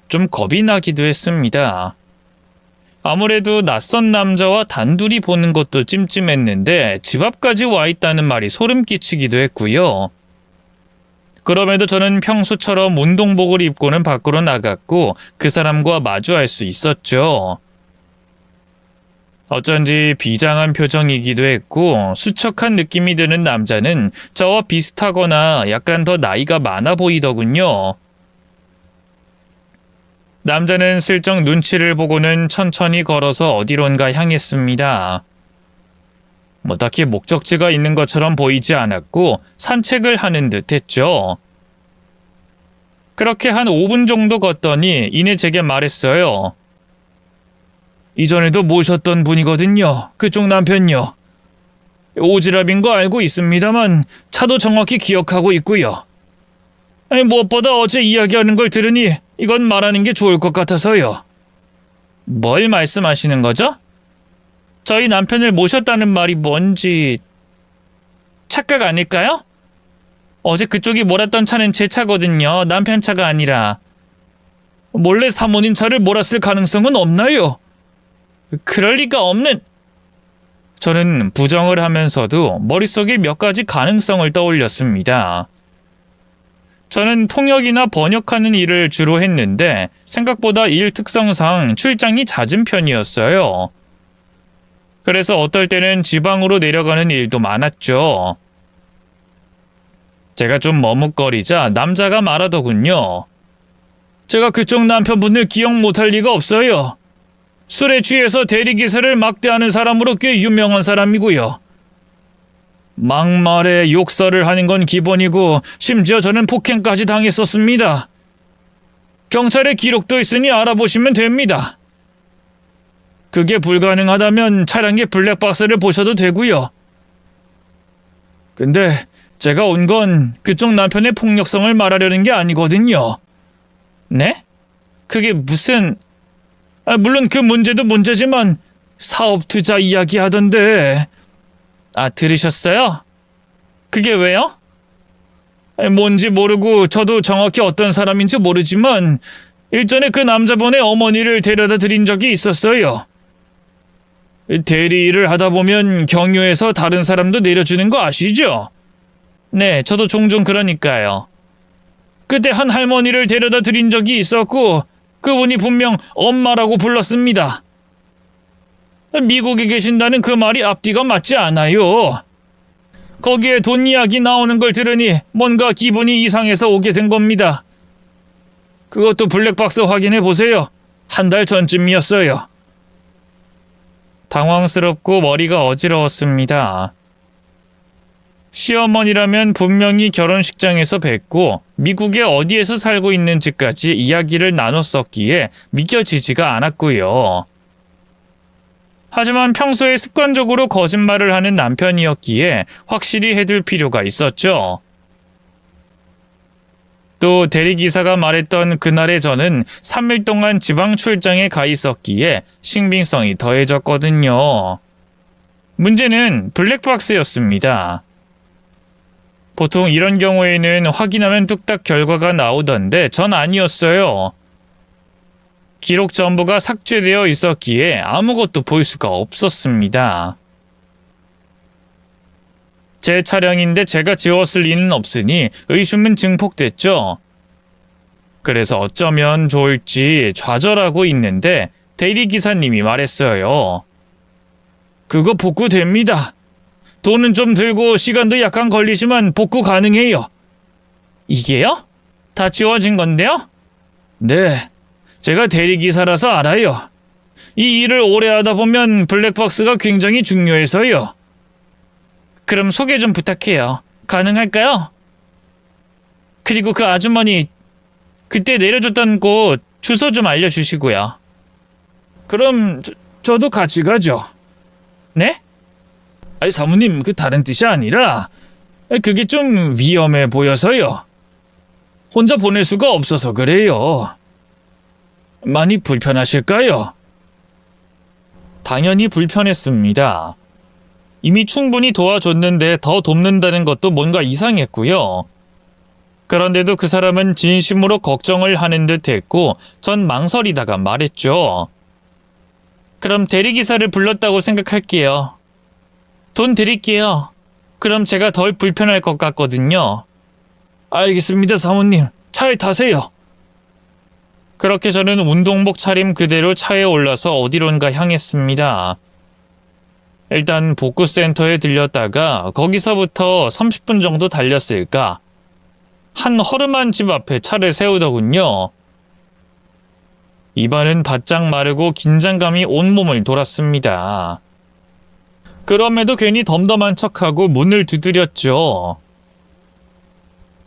좀 겁이 나기도 했습니다. 아무래도 낯선 남자와 단둘이 보는 것도 찜찜했는데 집 앞까지 와 있다는 말이 소름 끼치기도 했고요. 그럼에도 저는 평소처럼 운동복을 입고는 밖으로 나갔고 그 사람과 마주할 수 있었죠. 어쩐지 비장한 표정이기도 했고 수척한 느낌이 드는 남자는 저와 비슷하거나 약간 더 나이가 많아 보이더군요. 남자는 슬쩍 눈치를 보고는 천천히 걸어서 어디론가 향했습니다. 뭐 딱히 목적지가 있는 것처럼 보이지 않았고 산책을 하는 듯 했죠. 그렇게 한 5분 정도 걷더니 이내 제게 말했어요. 이전에도 모셨던 분이거든요. 그쪽 남편요. 오지랖인 거 알고 있습니다만 차도 정확히 기억하고 있고요. 무엇보다 어제 이야기하는 걸 들으니 이건 말하는 게 좋을 것 같아서요. 뭘 말씀하시는 거죠? 저희 남편을 모셨다는 말이 뭔지 착각 아닐까요? 어제 그쪽이 몰았던 차는 제 차거든요. 남편 차가 아니라. 몰래 사모님 차를 몰았을 가능성은 없나요? 그럴 리가 없는. 저는 부정을 하면서도 머릿속에 몇 가지 가능성을 떠올렸습니다. 저는 통역이나 번역하는 일을 주로 했는데 생각보다 일 특성상 출장이 잦은 편이었어요. 그래서 어떨 때는 지방으로 내려가는 일도 많았죠. 제가 좀 머뭇거리자 남자가 말하더군요. 제가 그쪽 남편분을 기억 못할 리가 없어요. 술에 취해서 대리기사를 막대하는 사람으로 꽤 유명한 사람이고요. 막말에 욕설을 하는 건 기본이고 심지어 저는 폭행까지 당했었습니다. 경찰에 기록도 있으니 알아보시면 됩니다. 그게 불가능하다면 차량의 블랙박스를 보셔도 되고요. 근데 제가 온 건 그쪽 남편의 폭력성을 말하려는 게 아니거든요. 네? 그게 무슨... 물론 그 문제도 문제지만 사업 투자 이야기 하던데. 아, 들으셨어요? 그게 왜요? 뭔지 모르고 저도 정확히 어떤 사람인지 모르지만 일전에 그 남자분의 어머니를 데려다 드린 적이 있었어요. 대리 일을 하다 보면 경유해서 다른 사람도 내려주는 거 아시죠? 네, 저도 종종 그러니까요. 그때 한 할머니를 데려다 드린 적이 있었고 그분이 분명 엄마라고 불렀습니다. 미국에 계신다는 그 말이 앞뒤가 맞지 않아요. 거기에 돈 이야기 나오는 걸 들으니 뭔가 기분이 이상해서 오게 된 겁니다. 그것도 블랙박스 확인해 보세요. 한 달 전쯤이었어요. 당황스럽고 머리가 어지러웠습니다. 시어머니라면 분명히 결혼식장에서 뵀고 미국에 어디에서 살고 있는지까지 이야기를 나눴었기에 믿겨지지가 않았고요. 하지만 평소에 습관적으로 거짓말을 하는 남편이었기에 확실히 해둘 필요가 있었죠. 또 대리기사가 말했던 그날의 저는 3일 동안 지방 출장에 가 있었기에 신빙성이 더해졌거든요. 문제는 블랙박스였습니다. 보통 이런 경우에는 확인하면 뚝딱 결과가 나오던데 전 아니었어요. 기록 전부가 삭제되어 있었기에 아무것도 볼 수가 없었습니다. 제 차량인데 제가 지웠을 리는 없으니 의심은 증폭됐죠. 그래서 어쩌면 좋을지 좌절하고 있는데 대리기사님이 말했어요. 그거 복구됩니다. 돈은 좀 들고 시간도 약간 걸리지만 복구 가능해요. 이게요? 다 지워진 건데요? 네, 제가 대리기사라서 알아요. 이 일을 오래 하다 보면 블랙박스가 굉장히 중요해서요. 그럼 소개 좀 부탁해요. 가능할까요? 그리고 그 아주머니 그때 내려줬던 곳 주소 좀 알려주시고요. 그럼 저도 같이 가죠. 네? 아니 사모님, 그 다른 뜻이 아니라 그게 좀 위험해 보여서요. 혼자 보낼 수가 없어서 그래요. 많이 불편하실까요? 당연히 불편했습니다. 이미 충분히 도와줬는데 더 돕는다는 것도 뭔가 이상했고요. 그런데도 그 사람은 진심으로 걱정을 하는 듯 했고 전 망설이다가 말했죠. 그럼 대리기사를 불렀다고 생각할게요. 돈 드릴게요. 그럼 제가 덜 불편할 것 같거든요. 알겠습니다, 사모님. 차에 타세요. 그렇게 저는 운동복 차림 그대로 차에 올라서 어디론가 향했습니다. 일단 복구센터에 들렸다가 거기서부터 30분 정도 달렸을까? 한 허름한 집 앞에 차를 세우더군요. 입안은 바짝 마르고 긴장감이 온몸을 돌았습니다. 그럼에도 괜히 덤덤한 척하고 문을 두드렸죠.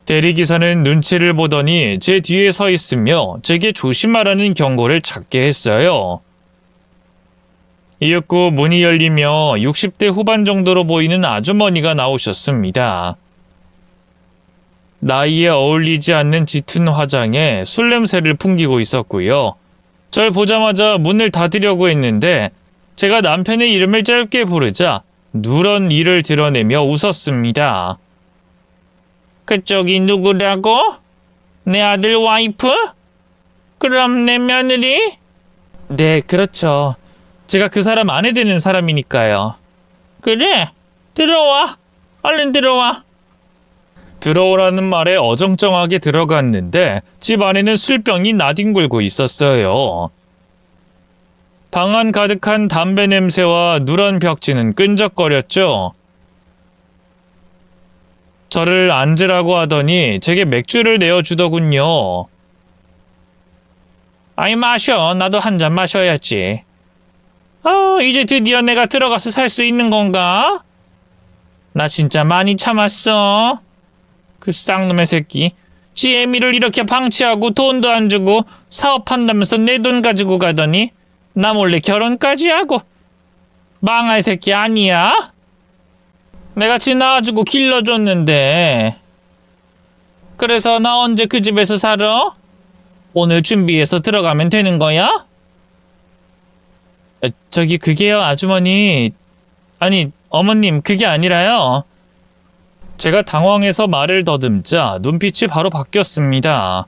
대리기사는 눈치를 보더니 제 뒤에 서 있으며 제게 조심하라는 경고를 작게 했어요. 이윽고 문이 열리며 60대 후반 정도로 보이는 아주머니가 나오셨습니다. 나이에 어울리지 않는 짙은 화장에 술 냄새를 풍기고 있었고요. 절 보자마자 문을 닫으려고 했는데 제가 남편의 이름을 짧게 부르자 누런 이를 드러내며 웃었습니다. 그쪽이 누구라고? 내 아들 와이프? 그럼 내 며느리? 네, 그렇죠. 제가 그 사람 아내 되는 사람이니까요. 그래, 들어와. 얼른 들어와. 들어오라는 말에 어정쩡하게 들어갔는데 집 안에는 술병이 나뒹굴고 있었어요. 방 안 가득한 담배 냄새와 누런 벽지는 끈적거렸죠. 저를 앉으라고 하더니 제게 맥주를 내어주더군요. 아이 마셔. 나도 한 잔 마셔야지. 이제 드디어 내가 들어가서 살 수 있는 건가? 나 진짜 많이 참았어. 그 쌍놈의 새끼. 지 애미를 이렇게 방치하고 돈도 안 주고 사업한다면서 내 돈 가지고 가더니 나 몰래 결혼까지 하고. 망할 새끼 아니야? 내가 지 낳아주고 길러줬는데. 그래서 나 언제 그 집에서 살아? 오늘 준비해서 들어가면 되는 거야? 저기 그게요, 아주머니. 아니, 어머님, 그게 아니라요. 제가 당황해서 말을 더듬자 눈빛이 바로 바뀌었습니다.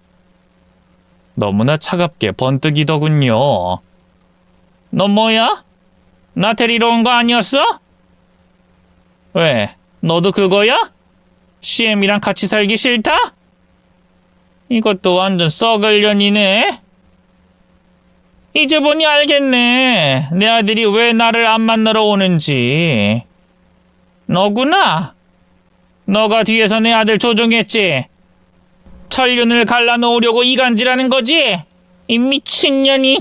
너무나 차갑게 번뜩이더군요. 너 뭐야? 나 데리러 온 거 아니었어? 왜? 너도 그거야? CM이랑 같이 살기 싫다? 이것도 완전 썩을 년이네. 이제 보니 알겠네. 내 아들이 왜 나를 안 만나러 오는지. 너구나. 너가 뒤에서 내 아들 조종했지. 천륜을 갈라놓으려고 이간질하는 거지? 이 미친년이.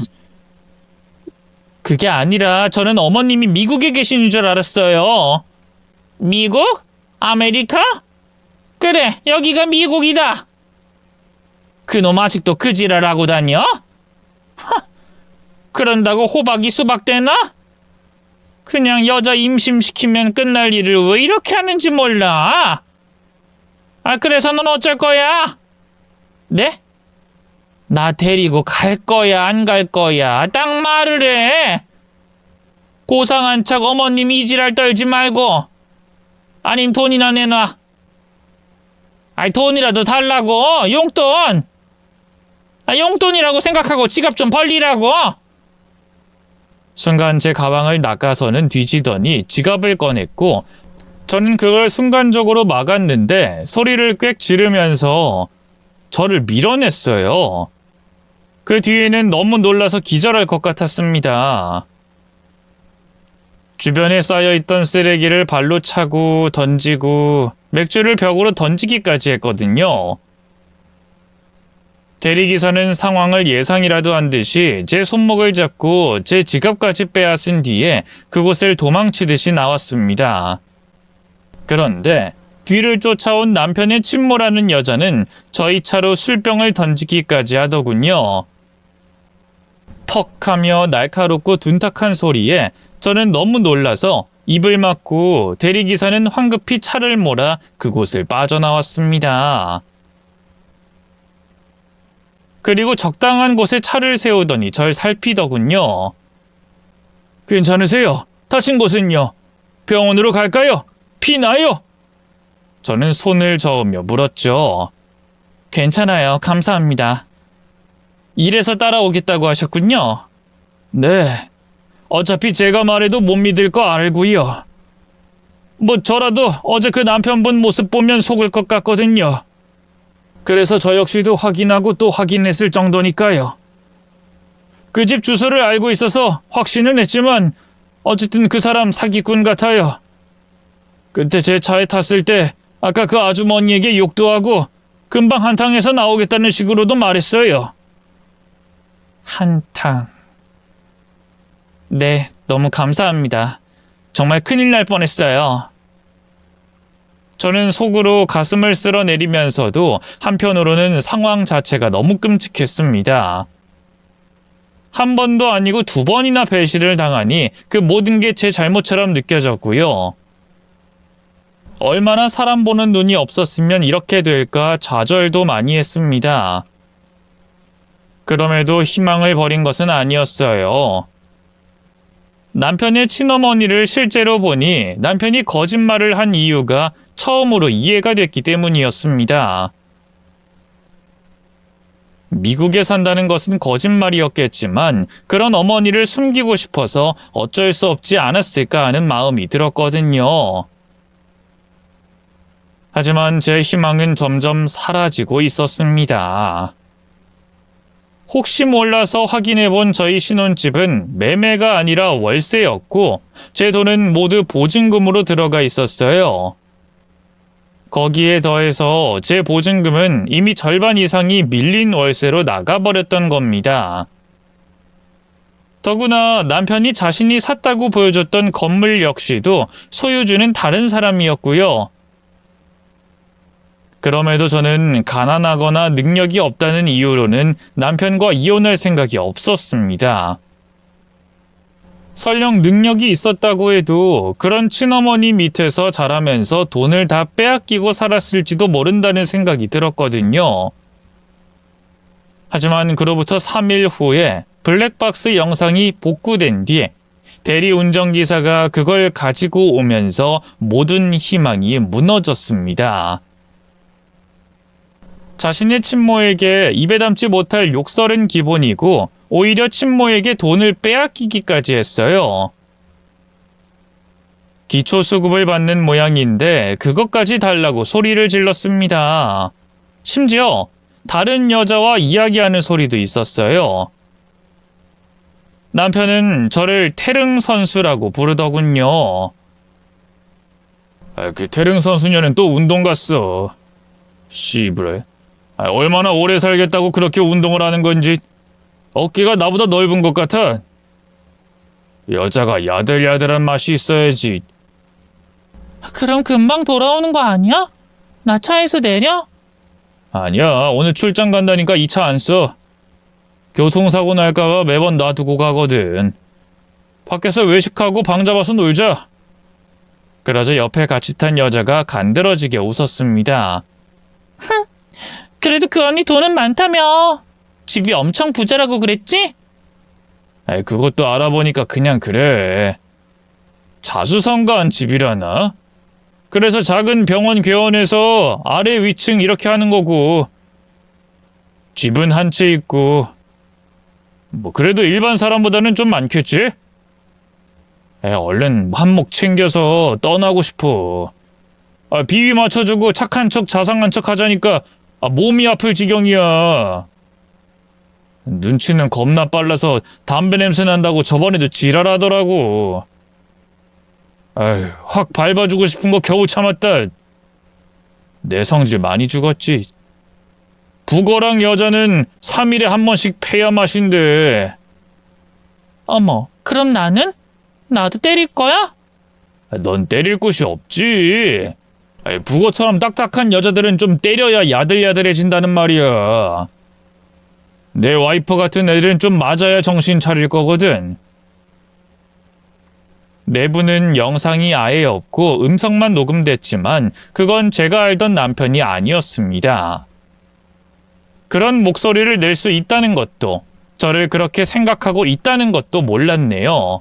그게 아니라 저는 어머님이 미국에 계시는 줄 알았어요. 미국? 아메리카? 그래, 여기가 미국이다. 그놈 아직도 그 지랄하고 다녀? 그런다고 호박이 수박되나? 그냥 여자 임신시키면 끝날 일을 왜 이렇게 하는지 몰라. 그래서 넌 어쩔 거야? 네? 나 데리고 갈 거야, 안 갈 거야? 딱 말을 해. 고상한 척 어머님 이지랄 떨지 말고. 아님 돈이나 내놔. 돈이라도 달라고. 용돈. 용돈이라고 생각하고 지갑 좀 벌리라고. 순간 제 가방을 낚아서는 뒤지더니 지갑을 꺼냈고 저는 그걸 순간적으로 막았는데 소리를 꽥 지르면서 저를 밀어냈어요. 그 뒤에는 너무 놀라서 기절할 것 같았습니다. 주변에 쌓여있던 쓰레기를 발로 차고 던지고 맥주를 벽으로 던지기까지 했거든요. 대리기사는 상황을 예상이라도 한 듯이 제 손목을 잡고 제 지갑까지 빼앗은 뒤에 그곳을 도망치듯이 나왔습니다. 그런데 뒤를 쫓아온 남편의 친모라는 여자는 저희 차로 술병을 던지기까지 하더군요. 퍽 하며 날카롭고 둔탁한 소리에 저는 너무 놀라서 입을 막고 대리기사는 황급히 차를 몰아 그곳을 빠져나왔습니다. 그리고 적당한 곳에 차를 세우더니 절 살피더군요. 괜찮으세요? 다친 곳은요? 병원으로 갈까요? 피 나요? 저는 손을 저으며 물었죠. 괜찮아요. 감사합니다. 이래서 따라오겠다고 하셨군요. 네. 어차피 제가 말해도 못 믿을 거 알고요. 뭐 저라도 어제 그 남편분 모습 보면 속을 것 같거든요. 그래서 저 역시도 확인하고 또 확인했을 정도니까요. 그 집 주소를 알고 있어서 확신은 했지만 어쨌든 그 사람 사기꾼 같아요. 그때 제 차에 탔을 때 아까 그 아주머니에게 욕도 하고 금방 한탕에서 나오겠다는 식으로도 말했어요. 한탕. 네, 너무 감사합니다. 정말 큰일 날 뻔했어요. 저는 속으로 가슴을 쓸어내리면서도 한편으로는 상황 자체가 너무 끔찍했습니다. 한 번도 아니고 2번이나 배신을 당하니 그 모든 게 제 잘못처럼 느껴졌고요. 얼마나 사람 보는 눈이 없었으면 이렇게 될까 좌절도 많이 했습니다. 그럼에도 희망을 버린 것은 아니었어요. 남편의 친어머니를 실제로 보니 남편이 거짓말을 한 이유가 처음으로 이해가 됐기 때문이었습니다. 미국에 산다는 것은 거짓말이었겠지만 그런 어머니를 숨기고 싶어서 어쩔 수 없지 않았을까 하는 마음이 들었거든요. 하지만 제 희망은 점점 사라지고 있었습니다. 혹시 몰라서 확인해본 저희 신혼집은 매매가 아니라 월세였고 제 돈은 모두 보증금으로 들어가 있었어요. 거기에 더해서 제 보증금은 이미 절반 이상이 밀린 월세로 나가버렸던 겁니다. 더구나 남편이 자신이 샀다고 보여줬던 건물 역시도 소유주는 다른 사람이었고요. 그럼에도 저는 가난하거나 능력이 없다는 이유로는 남편과 이혼할 생각이 없었습니다. 설령 능력이 있었다고 해도 그런 친어머니 밑에서 자라면서 돈을 다 빼앗기고 살았을지도 모른다는 생각이 들었거든요. 하지만 그로부터 3일 후에 블랙박스 영상이 복구된 뒤에 대리 운전기사가 그걸 가지고 오면서 모든 희망이 무너졌습니다. 자신의 친모에게 입에 담지 못할 욕설은 기본이고 오히려 친모에게 돈을 빼앗기기까지 했어요. 기초수급을 받는 모양인데 그것까지 달라고 소리를 질렀습니다. 심지어 다른 여자와 이야기하는 소리도 있었어요. 남편은 저를 태릉 선수라고 부르더군요. 그 태릉 선수녀는 또 운동 갔어. 씨부레. 얼마나 오래 살겠다고 그렇게 운동을 하는 건지. 어깨가 나보다 넓은 것 같아. 여자가 야들야들한 맛이 있어야지. 그럼 금방 돌아오는 거 아니야? 나 차에서 내려? 아니야, 오늘 출장 간다니까 이 차 안 써. 교통사고 날까봐 매번 놔두고 가거든. 밖에서 외식하고 방 잡아서 놀자. 그러자 옆에 같이 탄 여자가 간드러지게 웃었습니다. 그래도 그 언니 돈은 많다며. 집이 엄청 부자라고 그랬지? 그것도 알아보니까 그냥 그래. 자수성가한 집이라나? 그래서 작은 병원 개원해서 아래 위층 이렇게 하는 거고. 집은 한 채 있고. 뭐 그래도 일반 사람보다는 좀 많겠지? 얼른 한몫 챙겨서 떠나고 싶어. 비위 맞춰주고 착한 척 자상한 척 하자니까 몸이 아플 지경이야. 눈치는 겁나 빨라서 담배 냄새 난다고 저번에도 지랄하더라고. 확 밟아주고 싶은 거 겨우 참았다. 내 성질 많이 죽었지. 북어랑 여자는 3일에 한 번씩 패야 맛인데. 어머, 그럼 나는? 나도 때릴 거야? 넌 때릴 곳이 없지. 북어처럼 딱딱한 여자들은 좀 때려야 야들야들해진다는 말이야. 내 와이프 같은 애들은 좀 맞아야 정신 차릴 거거든. 내부는 영상이 아예 없고 음성만 녹음됐지만 그건 제가 알던 남편이 아니었습니다. 그런 목소리를 낼 수 있다는 것도, 저를 그렇게 생각하고 있다는 것도 몰랐네요.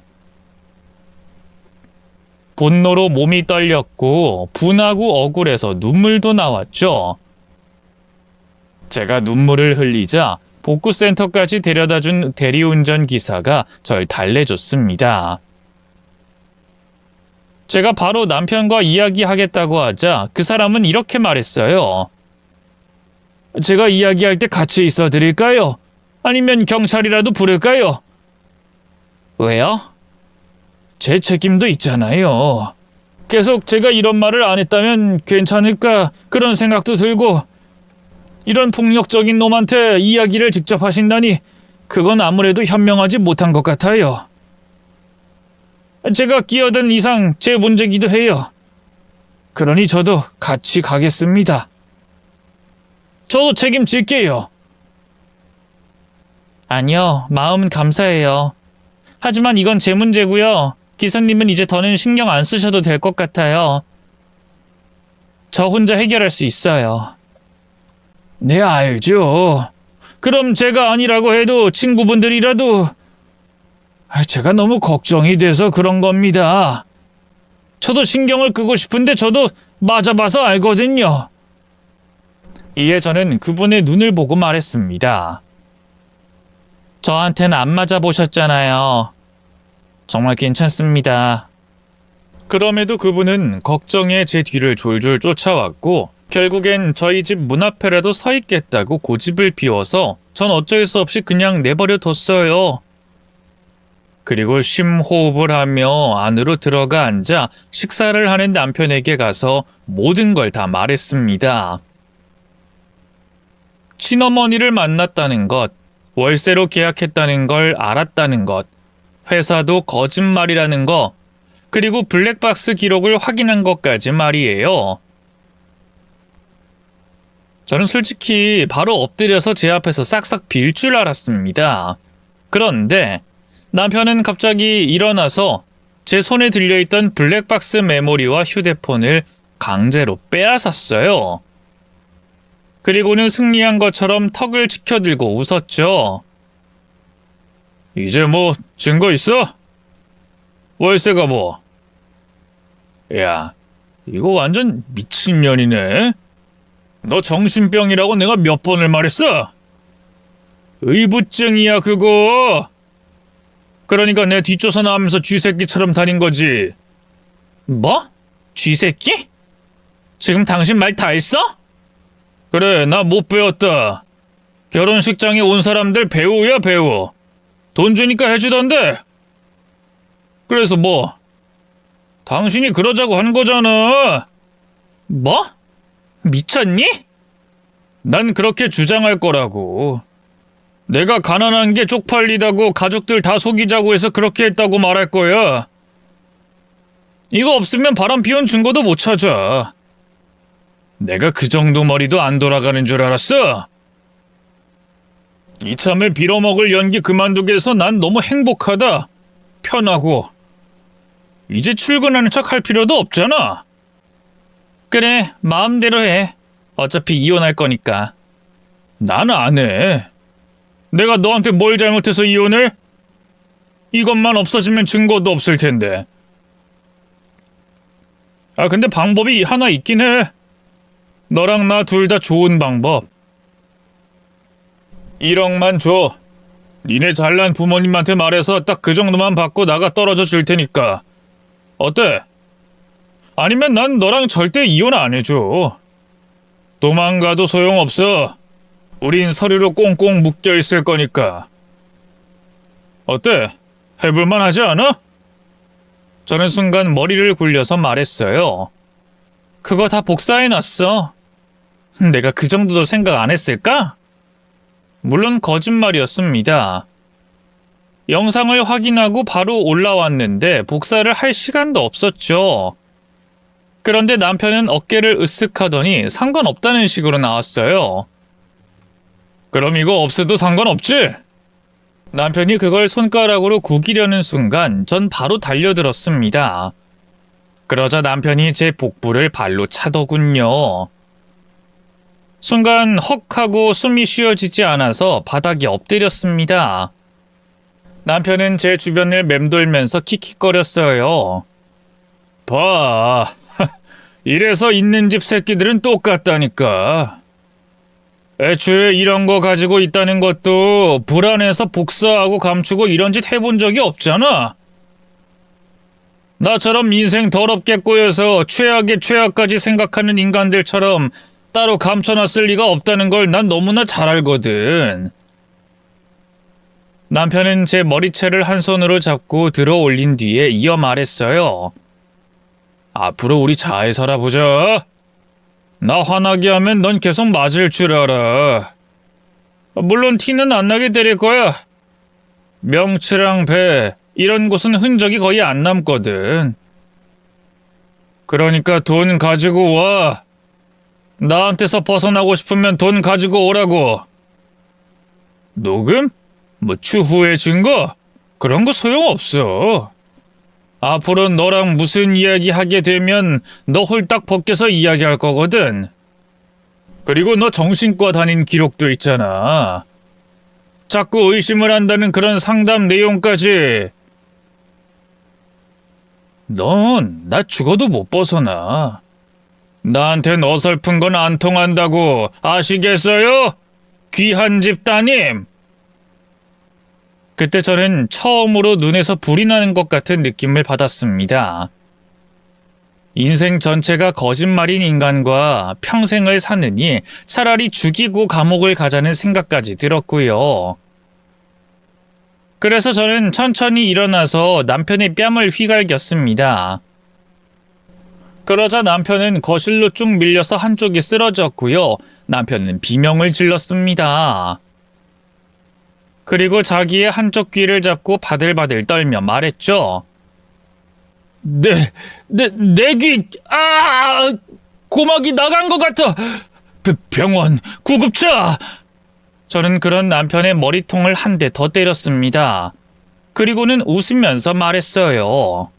분노로 몸이 떨렸고 분하고 억울해서 눈물도 나왔죠. 제가 눈물을 흘리자 복구센터까지 데려다준 대리운전 기사가 절 달래줬습니다. 제가 바로 남편과 이야기하겠다고 하자 그 사람은 이렇게 말했어요. 제가 이야기할 때 같이 있어 드릴까요? 아니면 경찰이라도 부를까요? 왜요? 제 책임도 있잖아요. 계속 제가 이런 말을 안 했다면 괜찮을까 그런 생각도 들고, 이런 폭력적인 놈한테 이야기를 직접 하신다니 그건 아무래도 현명하지 못한 것 같아요. 제가 끼어든 이상 제 문제기도 해요. 그러니 저도 같이 가겠습니다. 저도 책임질게요. 아니요, 마음은 감사해요. 하지만 이건 제 문제고요. 기사님은 이제 더는 신경 안 쓰셔도 될 것 같아요. 저 혼자 해결할 수 있어요. 네, 알죠. 그럼 제가 아니라고 해도 친구분들이라도... 제가 너무 걱정이 돼서 그런 겁니다. 저도 신경을 끄고 싶은데 저도 맞아봐서 알거든요. 이에 저는 그분의 눈을 보고 말했습니다. 저한텐 안 맞아보셨잖아요. 정말 괜찮습니다. 그럼에도 그분은 걱정에 제 뒤를 졸졸 쫓아왔고 결국엔 저희 집 문 앞에라도 서 있겠다고 고집을 피워서 전 어쩔 수 없이 그냥 내버려 뒀어요. 그리고 심호흡을 하며 안으로 들어가 앉아 식사를 하는 남편에게 가서 모든 걸 다 말했습니다. 친어머니를 만났다는 것, 월세로 계약했다는 걸 알았다는 것, 회사도 거짓말이라는 거, 그리고 블랙박스 기록을 확인한 것까지 말이에요. 저는 솔직히 바로 엎드려서 제 앞에서 싹싹 빌 줄 알았습니다. 그런데 남편은 갑자기 일어나서 제 손에 들려있던 블랙박스 메모리와 휴대폰을 강제로 빼앗았어요. 그리고는 승리한 것처럼 턱을 치켜들고 웃었죠. 이제 뭐 증거 있어? 월세가 뭐? 야, 이거 완전 미친년이네. 너 정신병이라고 내가 몇 번을 말했어? 의부증이야 그거. 그러니까 내 뒷조사 나오면서 쥐새끼처럼 다닌 거지. 뭐? 쥐새끼? 지금 당신 말 다 했어? 그래, 나 못 배웠다. 결혼식장에 온 사람들 배우야 배우. 돈 주니까 해주던데. 그래서 뭐? 당신이 그러자고 한 거잖아. 뭐? 미쳤니? 난 그렇게 주장할 거라고. 내가 가난한 게 쪽팔리다고 가족들 다 속이자고 해서 그렇게 했다고 말할 거야. 이거 없으면 바람 피운 증거도 못 찾아. 내가 그 정도 머리도 안 돌아가는 줄 알았어? 이참에 빌어먹을 연기 그만두게 해서 난 너무 행복하다. 편하고. 이제 출근하는 척 할 필요도 없잖아. 그래, 마음대로 해. 어차피 이혼할 거니까. 난 안 해. 내가 너한테 뭘 잘못해서 이혼을? 이것만 없어지면 증거도 없을 텐데. 아, 근데 방법이 하나 있긴 해. 너랑 나 둘 다 좋은 방법. 1억만 줘. 니네 잘난 부모님한테 말해서 딱 그 정도만 받고 나가 떨어져 줄 테니까. 어때? 아니면 난 너랑 절대 이혼 안 해줘. 도망가도 소용없어. 우린 서류로 꽁꽁 묶여 있을 거니까. 어때? 해볼만 하지 않아? 저는 순간 머리를 굴려서 말했어요. 그거 다 복사해놨어. 내가 그 정도도 생각 안 했을까? 물론 거짓말이었습니다. 영상을 확인하고 바로 올라왔는데 복사를 할 시간도 없었죠. 그런데 남편은 어깨를 으쓱하더니 상관없다는 식으로 나왔어요. 그럼 이거 없애도 상관없지? 남편이 그걸 손가락으로 구기려는 순간 전 바로 달려들었습니다. 그러자 남편이 제 복부를 발로 차더군요. 순간 헉 하고 숨이 쉬어지지 않아서 바닥에 엎드렸습니다. 남편은 제 주변을 맴돌면서 킥킥거렸어요. 봐, 이래서 있는 집 새끼들은 똑같다니까. 애초에 이런 거 가지고 있다는 것도 불안해서 복사하고 감추고 이런 짓 해본 적이 없잖아. 나처럼 인생 더럽게 꼬여서 최악의 최악까지 생각하는 인간들처럼 따로 감춰놨을 리가 없다는 걸 난 너무나 잘 알거든. 남편은 제 머리채를 한 손으로 잡고 들어 올린 뒤에 이어 말했어요. 앞으로 우리 잘 살아보자. 나 화나게 하면 넌 계속 맞을 줄 알아. 물론 티는 안 나게 때릴 거야. 명치랑 배, 이런 곳은 흔적이 거의 안 남거든. 그러니까 돈 가지고 와. 나한테서 벗어나고 싶으면 돈 가지고 오라고. 녹음? 뭐 추후의 증거? 그런 거 소용없어. 앞으로 너랑 무슨 이야기 하게 되면 너 홀딱 벗겨서 이야기할 거거든. 그리고 너 정신과 다닌 기록도 있잖아. 자꾸 의심을 한다는 그런 상담 내용까지. 넌 나 죽어도 못 벗어나. 나한텐 어설픈 건 안 통한다고 아시겠어요? 귀한 집 따님. 그때 저는 처음으로 눈에서 불이 나는 것 같은 느낌을 받았습니다. 인생 전체가 거짓말인 인간과 평생을 사느니 차라리 죽이고 감옥을 가자는 생각까지 들었고요. 그래서 저는 천천히 일어나서 남편의 뺨을 휘갈겼습니다. 그러자 남편은 거실로 쭉 밀려서 한쪽이 쓰러졌고요. 남편은 비명을 질렀습니다. 그리고 자기의 한쪽 귀를 잡고 바들바들 떨며 말했죠. 내 귀, 고막이 나간 것 같아. 병원, 구급차. 저는 그런 남편의 머리통을 한 대 더 때렸습니다. 그리고는 웃으면서 말했어요.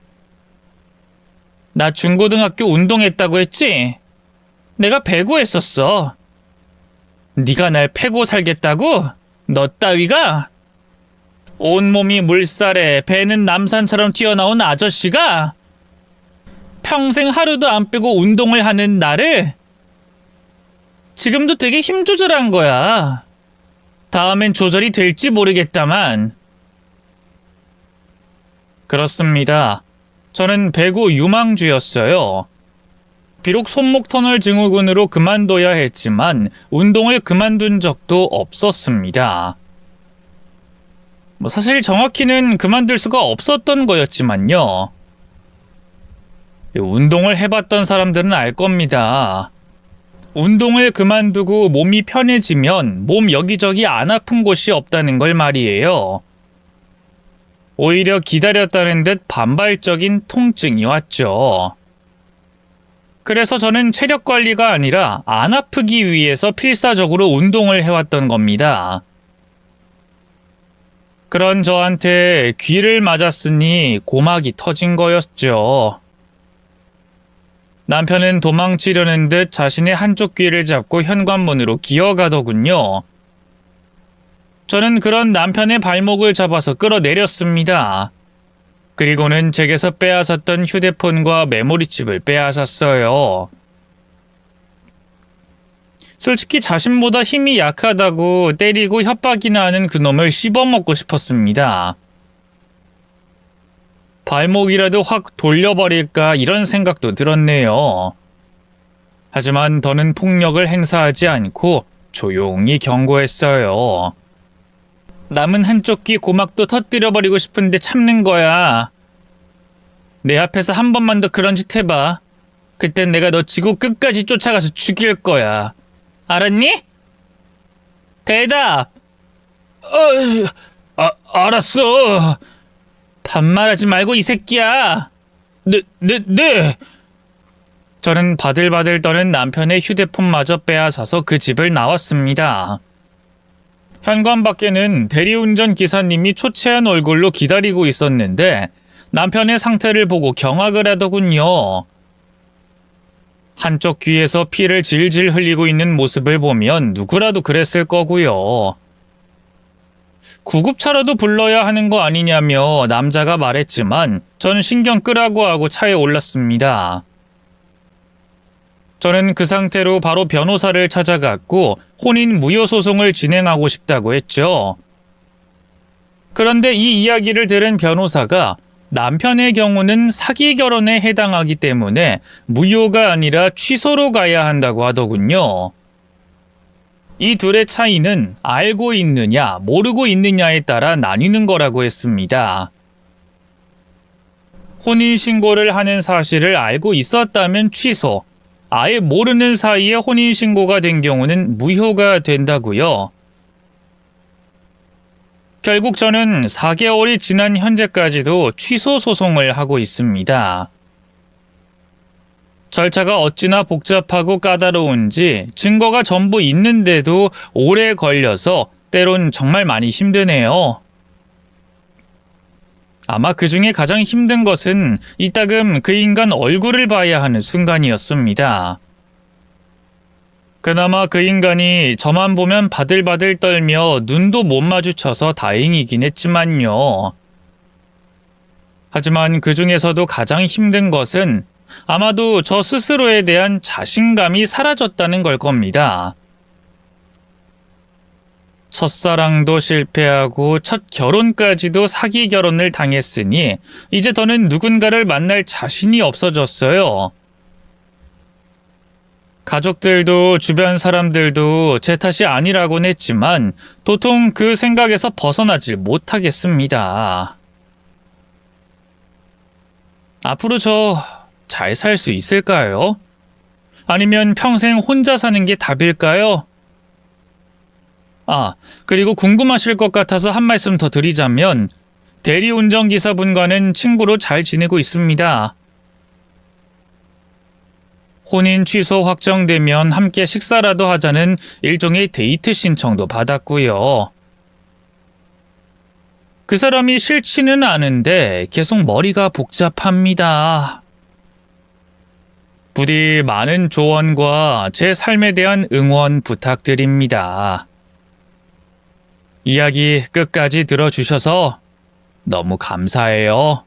나 중고등학교 운동했다고 했지? 내가 배구했었어. 네가 날 패고 살겠다고? 너 따위가? 온몸이 물살에 배는 남산처럼 튀어나온 아저씨가? 평생 하루도 안 빼고 운동을 하는 나를? 지금도 되게 힘 조절한 거야. 다음엔 조절이 될지 모르겠다만. 그렇습니다. 저는 배구 유망주였어요. 비록 손목 터널 증후군으로 그만둬야 했지만 운동을 그만둔 적도 없었습니다. 사실 정확히는 그만둘 수가 없었던 거였지만요. 운동을 해봤던 사람들은 알 겁니다. 운동을 그만두고 몸이 편해지면 몸 여기저기 안 아픈 곳이 없다는 걸 말이에요. 오히려 기다렸다는 듯 반발적인 통증이 왔죠. 그래서 저는 체력 관리가 아니라 안 아프기 위해서 필사적으로 운동을 해왔던 겁니다. 그런 저한테 귀를 맞았으니 고막이 터진 거였죠. 남편은 도망치려는 듯 자신의 한쪽 귀를 잡고 현관문으로 기어가더군요. 저는 그런 남편의 발목을 잡아서 끌어내렸습니다. 그리고는 제게서 빼앗았던 휴대폰과 메모리칩을 빼앗았어요. 솔직히 자신보다 힘이 약하다고 때리고 협박이나 하는 그놈을 씹어먹고 싶었습니다. 발목이라도 확 돌려버릴까 이런 생각도 들었네요. 하지만 더는 폭력을 행사하지 않고 조용히 경고했어요. 남은 한쪽 귀 고막도 터뜨려버리고 싶은데 참는 거야. 내 앞에서 한 번만 더 그런 짓 해봐. 그땐 내가 너 지구 끝까지 쫓아가서 죽일 거야. 알았니? 대답! 알았어. 반말하지 말고 이 새끼야. 네. 저는 바들바들 떠는 남편의 휴대폰마저 빼앗아서 그 집을 나왔습니다. 현관 밖에는 대리운전 기사님이 초췌한 얼굴로 기다리고 있었는데 남편의 상태를 보고 경악을 하더군요. 한쪽 귀에서 피를 질질 흘리고 있는 모습을 보면 누구라도 그랬을 거고요. 구급차라도 불러야 하는 거 아니냐며 남자가 말했지만 전 신경 끄라고 하고 차에 올랐습니다. 저는 그 상태로 바로 변호사를 찾아갔고 혼인 무효 소송을 진행하고 싶다고 했죠. 그런데 이 이야기를 들은 변호사가 남편의 경우는 사기 결혼에 해당하기 때문에 무효가 아니라 취소로 가야 한다고 하더군요. 이 둘의 차이는 알고 있느냐, 모르고 있느냐에 따라 나뉘는 거라고 했습니다. 혼인신고를 하는 사실을 알고 있었다면 취소, 아예 모르는 사이에 혼인신고가 된 경우는 무효가 된다고요. 결국 저는 4개월이 지난 현재까지도 취소 소송을 하고 있습니다. 절차가 어찌나 복잡하고 까다로운지 증거가 전부 있는데도 오래 걸려서 때론 정말 많이 힘드네요. 아마 그 중에 가장 힘든 것은 이따금 그 인간 얼굴을 봐야 하는 순간이었습니다. 그나마 그 인간이 저만 보면 바들바들 떨며 눈도 못 마주쳐서 다행이긴 했지만요. 하지만 그 중에서도 가장 힘든 것은 아마도 저 스스로에 대한 자신감이 사라졌다는 걸 겁니다. 첫사랑도 실패하고 첫 결혼까지도 사기 결혼을 당했으니 이제 더는 누군가를 만날 자신이 없어졌어요. 가족들도 주변 사람들도 제 탓이 아니라고는 했지만 도통 그 생각에서 벗어나질 못하겠습니다. 앞으로 저 잘 살 수 있을까요? 아니면 평생 혼자 사는 게 답일까요? 그리고 궁금하실 것 같아서 한 말씀 더 드리자면 대리운전기사분과는 친구로 잘 지내고 있습니다. 혼인 취소 확정되면 함께 식사라도 하자는 일종의 데이트 신청도 받았고요. 그 사람이 싫지는 않은데 계속 머리가 복잡합니다. 부디 많은 조언과 제 삶에 대한 응원 부탁드립니다. 이야기 끝까지 들어주셔서 너무 감사해요.